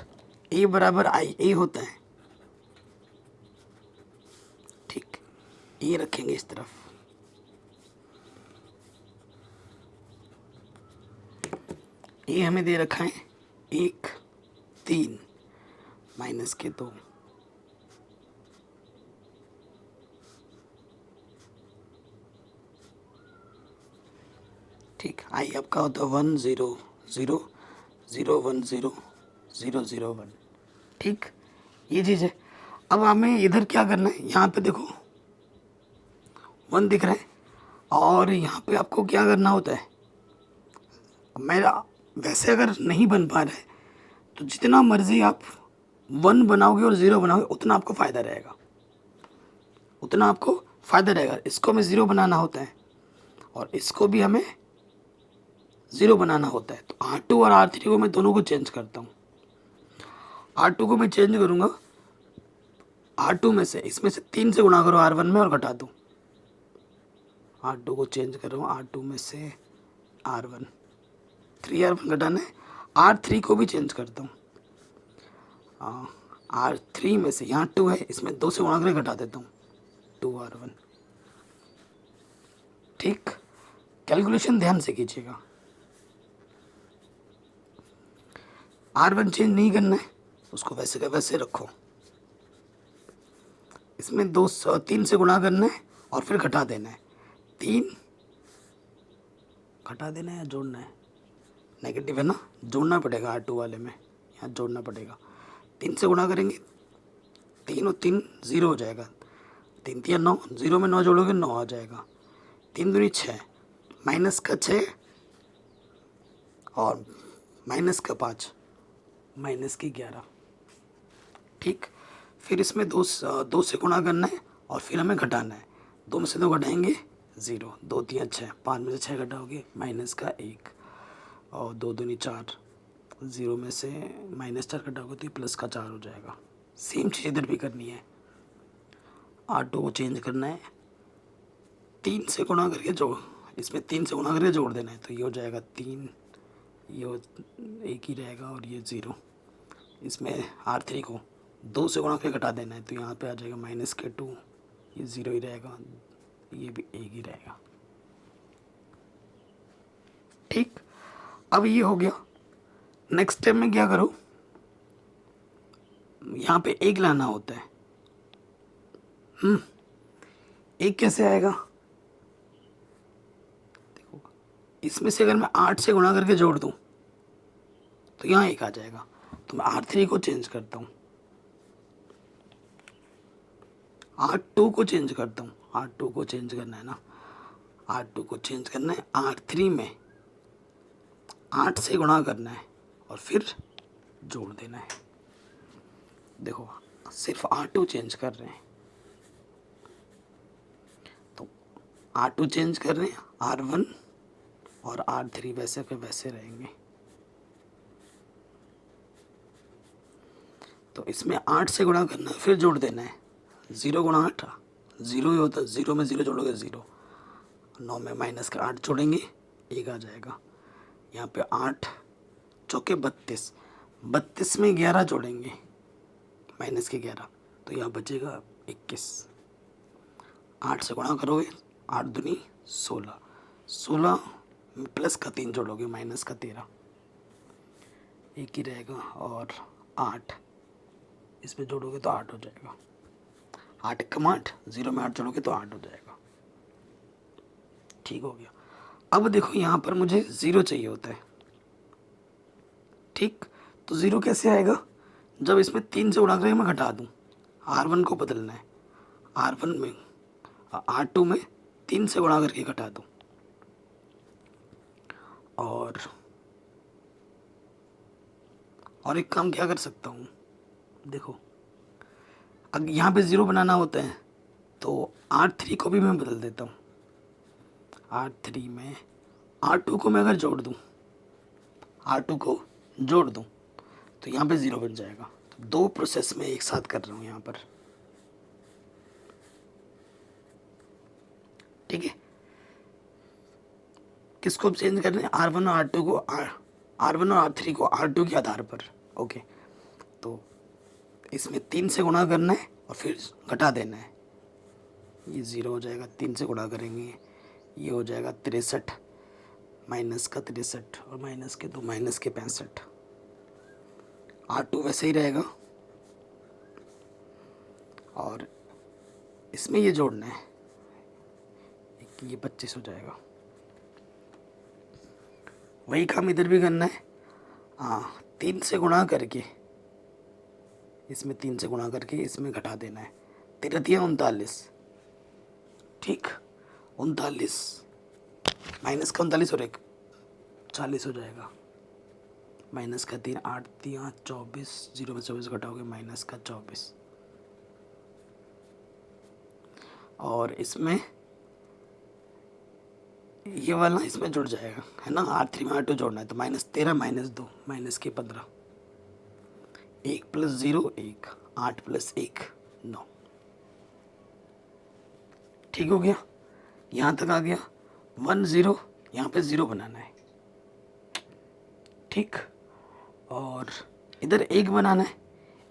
ए बराबर आई ए होता है। ठीक, ये रखेंगे इस तरफ, ये हमें दे रखा है 1 3 माइनस के 2, ठीक, आई आपका होता है 1 0 0 0 1 0 0 0 1। ठीक, ये चीज़ है। अब हमें इधर क्या करना है, यहाँ पे देखो 1 दिख रहा है, और यहाँ पे आपको क्या करना होता है, मेरा वैसे अगर नहीं बन पा रहा है तो जितना मर्जी आप 1 बनाओगे और 0 बनाओगे उतना आपको फ़ायदा रहेगा, उतना आपको फ़ायदा रहेगा। इसको हमें 0 बनाना होता है और इसको भी हमें 0 बनाना होता है। तो R2 और R3 को मैं दोनों को चेंज करता हूँ। R2 को मैं चेंज करूँगा, R2 में से इसमें से 3 से गुणा करो R1 में और घटा दो। R2 को चेंज कर रहा हूँ, R2 में से R1, 3R1 घटाना है। R3 को भी चेंज करता हूँ, R3 में से यहाँ 2 है, इसमें 2 से गुणा करके घटा देता हूँ, 2R1। ठीक, कैलकुलेशन ध्यान से कीजिएगा। R1 चेंज नहीं करना है, उसको वैसे का वैसे रखो। इसमें 3 से गुणा करना है और फिर घटा देना है। 3 घटा देना है या जोड़ना है, नेगेटिव है ना, जोड़ना पड़ेगा। R2 वाले में यहाँ जोड़ना पड़ेगा। 3 से गुणा करेंगे, 3 और 3 0 हो जाएगा, 3 3 9, 0 में 9 जोड़ोगे 9 आ जाएगा, 3 दूनी 6, माइनस का 6 और माइनस का 5, माइनस की 11। ठीक, फिर इसमें 2 से गुणा करना है और फिर हमें घटाना है। 2 में से 2 घटाएंगे 0, 2 3 6, 5 में से 6 घटाओगे माइनस का 1, और 2 दूनी 4, 0 में से माइनस 4 घटाओगे तो प्लस का 4 हो जाएगा। सेम चीज़ इधर भी करनी है, R2 को चेंज करना है, 3 से गुणा करके इसमें 3 से गुणा करके जोड़ देना है। तो ये हो जाएगा 3, ये 1 ही रहेगा और ये 0। इसमें R3 को 2 से गुणा करके घटा देना है, तो यहाँ पे आ जाएगा माइनस के 2, ये 0 ही रहेगा, ये भी 1 ही रहेगा। ठीक, अब ये हो गया। नेक्स्ट स्टेप में क्या करो, यहाँ पे 1 लाना होता है। 1 कैसे आएगा, देखो इसमें से अगर मैं 8 से गुणा करके जोड़ दूँ तो यहाँ 1 आ जाएगा। तो मैं R3 को चेंज करता हूँ, R2 को चेंज करता हूँ, R2 को चेंज करना है ना, R2 को चेंज करना है। R3 में 8 से गुणा करना है और फिर जोड़ देना है। देखो सिर्फ R2 चेंज कर रहे हैं, तो R2 चेंज कर रहे हैं, R1 और R3 वैसे के वैसे रहेंगे। तो इसमें 8 से गुणा करना है फिर जोड़ देना है। 0 गुणा 8 0 ही होता है, 0 में 0 जोड़ोगे 0, 9 में माइनस का 8 जोड़ेंगे 1 आ जाएगा। यहाँ पे 8 चौके 32, 32 में 11 जोड़ेंगे माइनस के 11, तो यहाँ बचेगा 21। 8 से गुणा करोगे 8 दूनी 16, 16 में प्लस का 3 जोड़ोगे माइनस का 13, 1 ही रहेगा, और 8 इसमें जोड़ोगे तो 8 हो जाएगा। 8 कम 8, 0 में 8 जोड़ोगे तो 8 हो जाएगा। ठीक हो गया। अब देखो यहाँ पर मुझे 0 चाहिए होता है। ठीक, तो 0 कैसे आएगा, जब इसमें 3 से गुणा करके मैं घटा दूँ, R1 को बदलना है, R1 में R2 में 3 से गुणा करके घटा दूँ, और एक काम क्या कर सकता हूँ, देखो अगर यहाँ पे 0 बनाना होता है तो R3 को भी मैं बदल देता हूँ, R3 में R2 को मैं अगर जोड़ दूँ, R2 को जोड़ दूँ तो यहाँ पे 0 बन जाएगा। तो 2 प्रोसेस में एक साथ कर रहा हूँ यहाँ पर, ठीक है। किसको चेंज करना है, R1 और R2 को R1 और R3 को R2 के आधार पर, ओके। तो इसमें 3 से गुणा करना है और फिर घटा देना है, ये 0 हो जाएगा, 3 से गुणा करेंगे ये हो जाएगा 63, माइनस का 63 और माइनस के 2 माइनस के 65, R2 वैसे ही रहेगा और इसमें ये जोड़ना है, ये 25 हो जाएगा। वही काम इधर भी करना है, हाँ 3 से गुणा करके, इसमें 3 से गुणा करके इसमें घटा देना है, 39, ठीक, 39 माइनस का 39 और 1 40 हो जाएगा, माइनस का 3 8 3 24, 0 में 24 घटाओगे माइनस का 24, और इसमें ये वाला इसमें जुड़ जाएगा, है ना, R3 में R2 जोड़ना है तो -13 -2 माइनस के 15, 1 + 0 1, 8 + 1 9, ठीक हो गया, यहाँ तक आ गया। 1 0 यहाँ पे 0 बनाना है, ठीक, और इधर 1 बनाना है,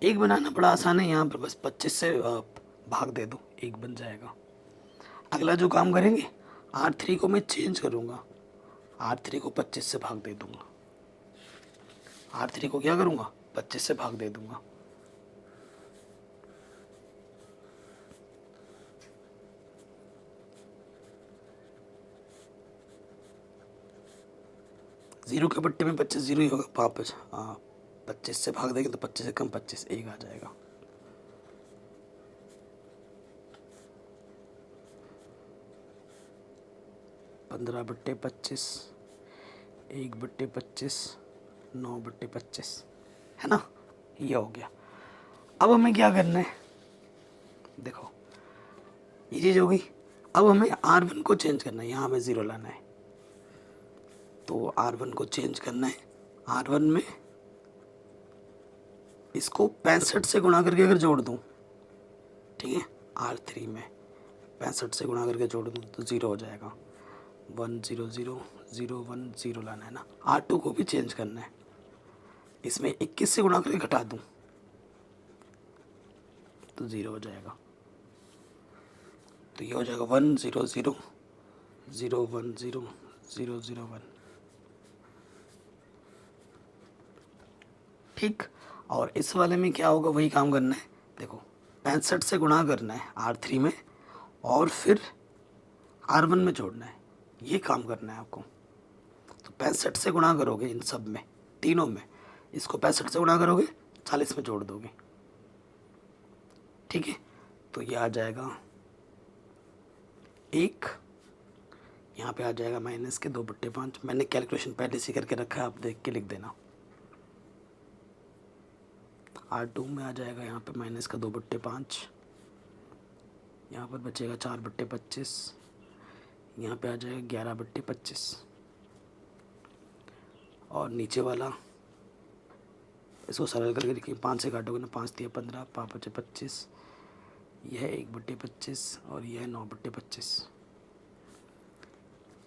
1 बनाना बड़ा आसान है, यहाँ पर बस 25 से भाग दे दो, 1 बन जाएगा। अगला जो काम करेंगे, R3 को मैं चेंज करूँगा, R3 को 25 से भाग दे दूँगा, R3 को क्या करूँगा 25 से भाग दे दूँगा, जीरो के बट्टे में 25 0 ही होगा वापस, हाँ 25 से भाग देंगे तो 25 से कम 25 1 आ जाएगा, पंद्रह बट्टे 25, 1 बट्टे 25, 9 बट्टे 25, है ना, ये हो गया। अब हमें क्या करना है, देखो ये चीज़ हो गई। अब हमें R1 को चेंज करना है, यहाँ हमें 0 लाना है, तो R1 को चेंज करना है, R1 में इसको 65 से गुणा करके अगर जोड़ दूँ, ठीक है, R3 में 65 से गुणा करके जोड़ दूँ तो 0 हो जाएगा, 1 0 0 0 1 0 लाना है ना। R2 को भी चेंज करना है, इसमें 21 से गुणा करके घटा दूँ तो 0 हो जाएगा, तो ये हो जाएगा 1 0 0 0 1 0 0 0 1, ठीक। और इस वाले में क्या होगा, वही काम करना है, देखो 65 से गुणा करना है R3 में और फिर R1 में जोड़ना है, ये काम करना है आपको। तो 65 से गुणा करोगे इन सब में, तीनों में, इसको 65 से गुणा करोगे 40 में जोड़ दोगे, ठीक है, तो ये आ जाएगा 1, यहाँ पे आ जाएगा माइनस के 2 बट्टे 5, मैंने कैलकुलेशन पहले से करके रखा है, आप देख के लिख देना। R2 में आ जाएगा यहाँ पे माइनस का 2 बट्टे 5, यहाँ पर बचेगा 4 बट्टे 25, यहाँ पे आ जाएगा 11 बट्टे 25, और नीचे वाला इसको सरल करके लिखिए, 5 से काटोगे ना, 5 दिया 15, 5 बचे 25, यह 1 बट्टे 25 और यह 9 बट्टे 25,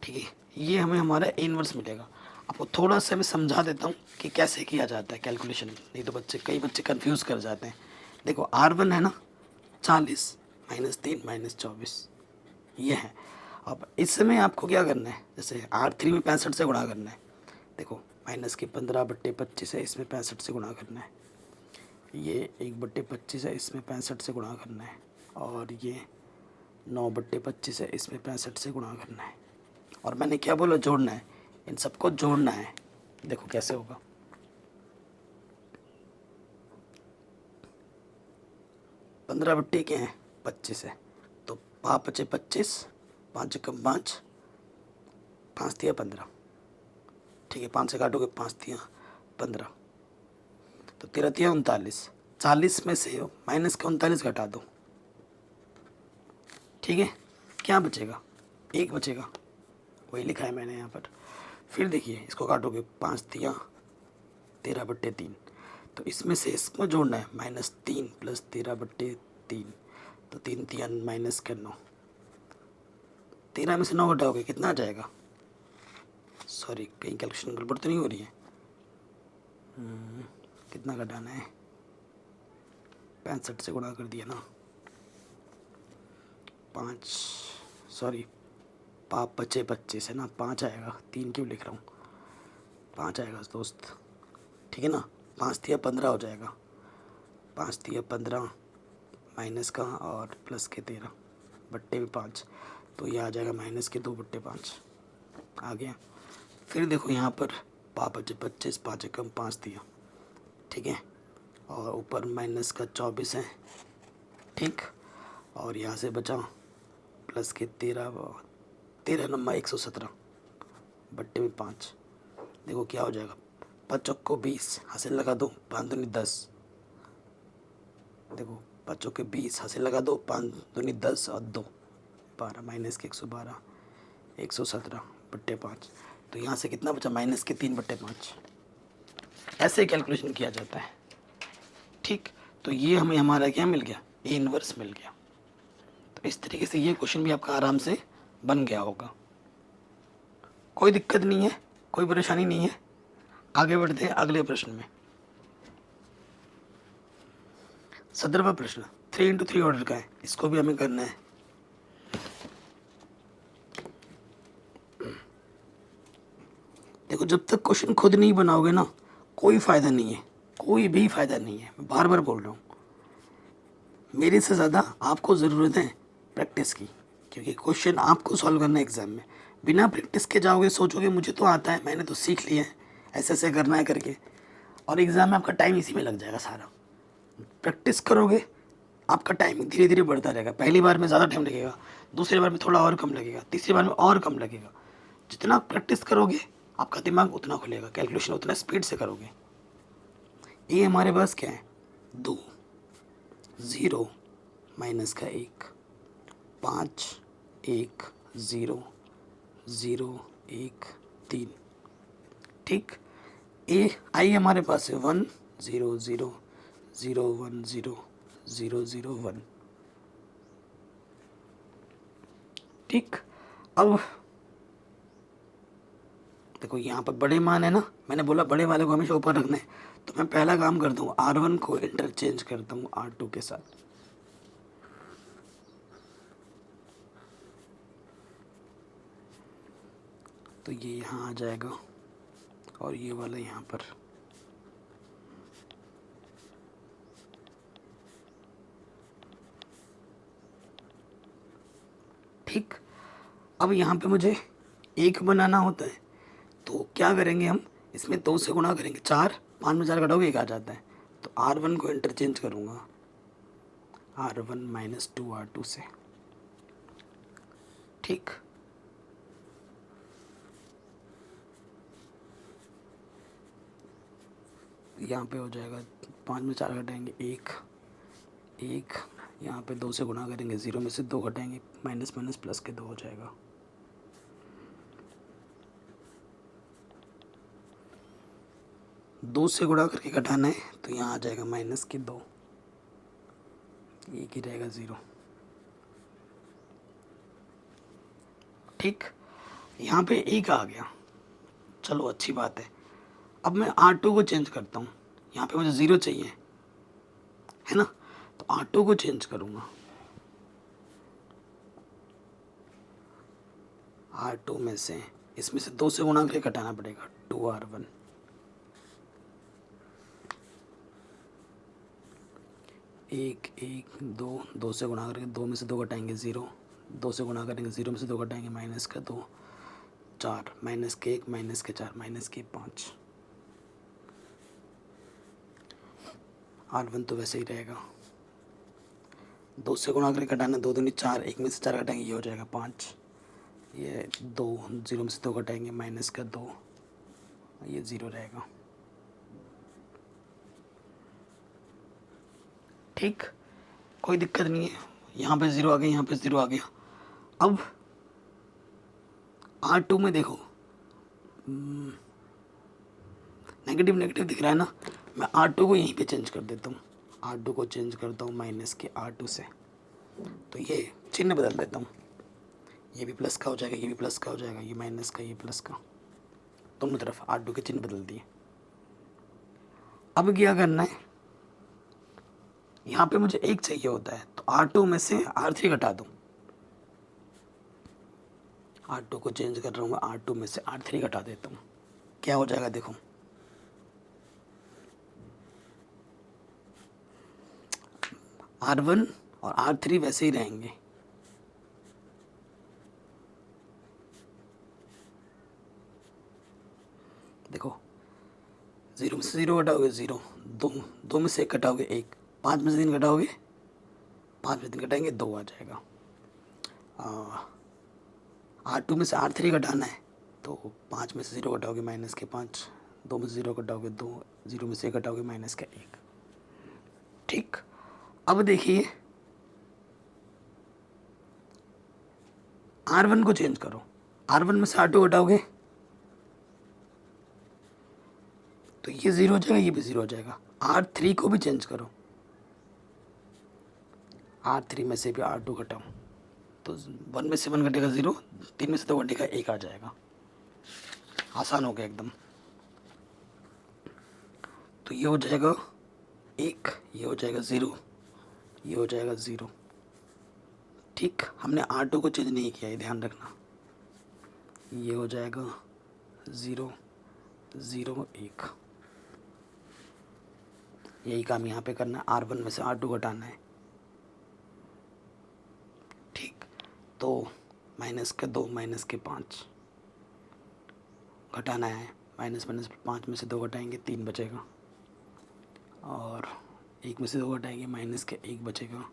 ठीक है, ये हमें हमारा इनवर्स मिलेगा। आपको थोड़ा सा मैं समझा देता हूँ कि कैसे किया जाता है कैलकुलेशन, नहीं तो कई बच्चे कंफ्यूज कर जाते हैं। देखो R1 है ना 40 -3 -24, ये है। अब इस समय आपको क्या करना है, जैसे R3 में 65 से गुणा करना है, देखो माइनस के 15 बट्टे 25 है, इसमें 65 से गुणा करना है, ये 1 बट्टे 25 है, इसमें 65 से गुणा करना है, और ये 9 बट्टे 25 है, इसमें 65 से गुणा करना है, और मैंने क्या बोला, जोड़ना है, इन सबको जोड़ना है। देखो कैसे होगा, 15 क्या है 25 है, तो 5 × 5 = 25, 5 × 5 5 × 15, ठीक है 5 से काटोगे 5 × 15, तो 13 × 39, 40 में से -39 घटा दो, ठीक है क्या बचेगा 1 बचेगा, वही लिखा है मैंने यहाँ पर। फिर देखिए इसको काटोगे 5 × 13/3, तो इसमें से इसको जोड़ना है -3 + 13/3, तो 3 × 9, 13 में से 9 घटाओगे कितना आ जाएगा, सॉरी कहीं कैलकुलेशन गड़बड़ तो नहीं हो रही है, कितना घटाना है 65 से गुणा कर दिया ना, 5 सॉरी 5 × 5 = 25 है ना, 5 आएगा, 3 क्यों लिख रहा हूँ, 5 आएगा दोस्त, ठीक है ना, 5 × 15 हो जाएगा, 5 × 15 माइनस का और प्लस के 13 बट्टे में 5, तो ये आ जाएगा -2/5 आ गया। फिर देखो यहाँ पर 5 × 25, 5 × 5 दिया, ठीक है, और ऊपर माइनस का 24 है, ठीक, और यहाँ से बचा प्लस के 13 नंबर 117 बट्टे में 5, देखो क्या हो जाएगा, 5 को 20 हासिल लगा दो, 5 दूनी 10, देखो 5 के 20 हासिल लगा दो, 5 दूनी 10 और 2 12 माइनस के 112 117 बट्टे 5, तो यहाँ से कितना बचा -3/5, ऐसे कैलकुलेशन किया जाता है, ठीक। तो ये हमें हमारा क्या मिल गया, A इन्वर्स मिल गया। तो इस तरीके से ये क्वेश्चन भी आपका आराम से बन गया होगा, कोई दिक्कत नहीं है, कोई परेशानी नहीं है। आगे बढ़ते हैं अगले प्रश्न में। 17वां प्रश्न 3 × 3 ऑर्डर का है, इसको भी हमें करना है। देखो जब तक क्वेश्चन खुद नहीं बनाओगे ना कोई फ़ायदा नहीं है, कोई भी फ़ायदा नहीं है, मैं बार बार बोल रहा हूँ। मेरे से ज़्यादा आपको ज़रूरत है प्रैक्टिस की, क्योंकि क्वेश्चन आपको सॉल्व करना है एग्ज़ाम में। बिना प्रैक्टिस के जाओगे, सोचोगे मुझे तो आता है, मैंने तो सीख लिया है, ऐसे ऐसे करना है करके, और एग्ज़ाम में आपका टाइम इसी में लग जाएगा सारा। प्रैक्टिस करोगे आपका टाइम धीरे धीरे बढ़ता रहेगा, पहली बार में ज़्यादा टाइम लगेगा, दूसरी बार में थोड़ा और कम लगेगा, तीसरी बार में और कम लगेगा। जितना प्रैक्टिस करोगे आपका दिमाग उतना खुलेगा, कैलकुलेशन उतना स्पीड से करोगे। ये हमारे पास क्या है 2 0 माइनस का 1 5 1 0 0 1 3, ठीक। ए आई हमारे पास है 1 0 0 0 1 0 0 0 1, ठीक। अब देखो यहाँ पर बड़े मान है ना, मैंने बोला बड़े वाले को हमेशा ऊपर रखना है, तो मैं पहला काम करता हूँ R1 को इंटरचेंज करता हूँ R2 के साथ, तो ये यहाँ आ जाएगा और ये वाला यहाँ पर, ठीक। अब यहाँ पे मुझे 1 बनाना होता है, तो क्या करेंगे हम, इसमें 2 से गुणा करेंगे, 4 5 में 4 घटाओगे 1 आ जाता है, तो R1 को इंटरचेंज करूँगा R1 - 2 R2 से, ठीक। यहाँ पे हो जाएगा 5 में 4 घटाएंगे 1 1, यहाँ पे 2 से गुणा करेंगे, 0 में से 2 घटाएंगे, माइनस माइनस प्लस के 2 हो जाएगा, 2 से गुणा करके घटाना है, तो यहाँ आ जाएगा -2, एक ही रहेगा 0, ठीक। यहाँ पे 1 आ गया, चलो अच्छी बात है। अब मैं R2 को चेंज करता हूँ, यहाँ पे मुझे 0 चाहिए है ना, तो R2 को चेंज करूँगा, R2 में से इसमें से 2 से गुणा करके घटाना पड़ेगा 2R1, 1 1 2 2 से गुणा करके 2 में से 2 घटाएंगे 0, 2 से गुणा करेंगे 0 में से 2 घटाएंगे -2 4 -1 -4 -5, R1 तो वैसे ही रहेगा, 2 से गुणा करके घटाना, 2 दूनी 4, 1 में से 4 घटाएंगे ये हो जाएगा 5, ये 2, 0 में से 2 घटाएंगे माइनस का 2, ये 0 रहेगा। ठीक, कोई दिक्कत नहीं है, यहाँ पे 0 आ गया, यहाँ पे 0 आ गया। अब R2 में देखो नेगेटिव नेगेटिव दिख रहा है ना, मैं R2 को यहीं पे चेंज कर देता हूँ, R2 को चेंज करता हूँ माइनस के R2 से, तो ये चिन्ह बदल देता हूँ, ये भी प्लस का हो जाएगा, ये भी प्लस का हो जाएगा, ये माइनस का, ये प्लस का, दोनों तरफ R2 के चिन्ह बदल दिए। अब क्या करना है, यहाँ पे मुझे 1 चाहिए होता है, तो R2 में से R3 घटा दूँ, R2 को चेंज कर रहा हूँ मैं, R2 में से R3 घटा देता हूँ, क्या हो जाएगा देखो, R1 और R3 वैसे ही रहेंगे, देखो 0 में से 0 घटाओगे 0, 2 में से 1 घटाओगे 1, 5 में से 3 घटाओगे, 5 में 3 घटाएंगे 2 आ जाएगा। R2 में से R3 घटाना है, तो 5 में से 0 घटाओगे माइनस के 5, 2 में से 0 घटाओगे 2, 0 में से 1 घटाओगे माइनस का 1। ठीक, अब देखिए R1 को चेंज करो, R1 में से R2 घटाओगे तो ये 0 हो जाएगा, ये भी 0 हो जाएगा। R3 को भी चेंज करो, R3 में से भी R2 घटाओ, तो 1 में से 1 घटेगा 0, 3 में से 2 घटेगा 1 आ जाएगा, आसान हो गया एकदम। तो ये हो जाएगा 1, ये हो जाएगा 0, ये हो जाएगा 0। ठीक, हमने R2 को चेंज नहीं किया है, ध्यान रखना, ये हो जाएगा 0, 0, 1, यही काम यहाँ पे करना है, R1 में से R2 घटाना है। ठीक, तो माइनस के 2 माइनस के 5 घटाना है, माइनस माइनस 5 में से 2 घटाएंगे 3 बचेगा, और 1 में से 2 घटाएंगे माइनस के 1 बचेगा,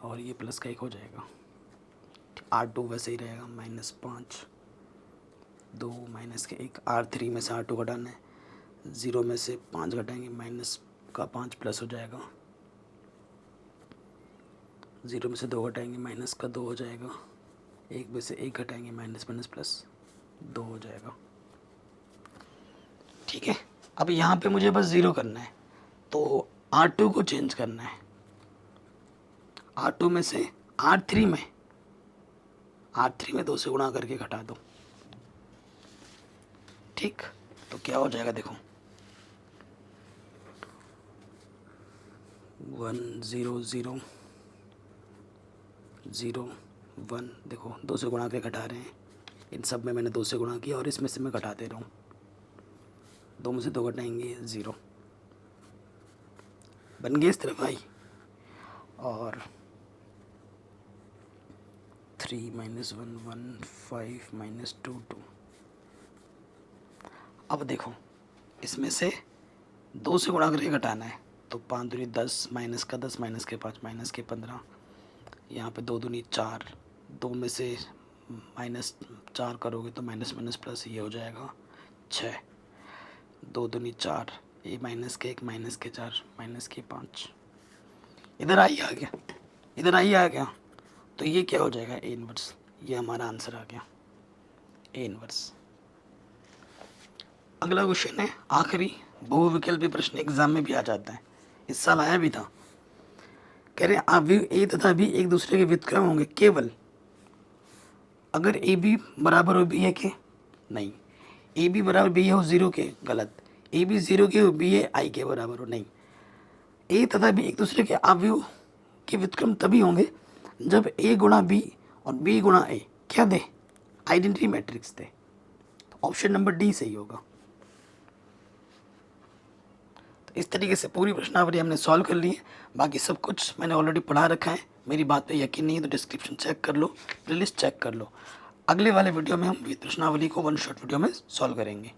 और ये प्लस का 1 हो जाएगा। R2 वैसे ही रहेगा, माइनस 5, 2 माइनस के 1, R3 में से R2 घटाना है, 0 में से 5 घटाएंगे माइनस का 5 प्लस हो जाएगा, 0 में से 2 घटाएंगे माइनस का 2 हो जाएगा, 1 में से 1 घटाएंगे माइनस माइनस प्लस 2 हो जाएगा। ठीक है, अब यहाँ पे मुझे बस 0 करना है, तो R2 को चेंज करना है, R2 में से R3 में 2 से गुणा करके घटा दो। ठीक, तो क्या हो जाएगा देखो, 1 0 0 0 1, देखो 2 से गुणा करके घटा रहे हैं, इन सब में मैंने 2 से गुणा किया और इसमें से मैं घटा दे रहा हूँ, 2 में से 2 घटाएंगे 0, बन गए इस तरफ आई, और 3 -1 1 5 -2 2। अब देखो इसमें से 2 से गुणा करके घटाना है, तो 5 दूनी 10, माइनस का 10 माइनस के 5 माइनस के 15, यहाँ पे 2 दूनी 4, 2 में से माइनस 4 करोगे तो माइनस माइनस प्लस, ये हो जाएगा 6, 2 दूनी 4, ये माइनस के 1 माइनस के 4 माइनस के 5, इधर आई आ गया, इधर आई आ गया, तो ये क्या हो जाएगा A इनवर्स, ये हमारा आंसर आ गया A इनवर्स। अगला क्वेश्चन है आखिरी, बहुविकल्पी प्रश्न एग्जाम में भी आ जाता है, इस साल आया भी था। कह रहे हैं अवयव A तथा B एक दूसरे के व्युत्क्रम होंगे केवल अगर ए बी बराबर हो बी ए के, नहीं, ए बी बराबर बी ए हो 0 के, गलत, ए बी 0 के हो बी ए आई के बराबर हो, नहीं, ए तथा बी एक दूसरे के अवयव के व्युत्क्रम तभी होंगे जब ए गुणा बी और बी गुणा ए क्या दे, आइडेंटिटी मैट्रिक्स दे, तो ऑप्शन नंबर डी सही होगा। तो इस तरीके से पूरी प्रश्नावली हमने सॉल्व कर ली है, बाकी सब कुछ मैंने ऑलरेडी पढ़ा रखा है, मेरी बात पे यकीन नहीं है तो डिस्क्रिप्शन चेक कर लो, प्लेलिस्ट चेक कर लो। अगले वाले वीडियो में हम प्रश्नावली को 1 शॉट वीडियो में सॉल्व करेंगे।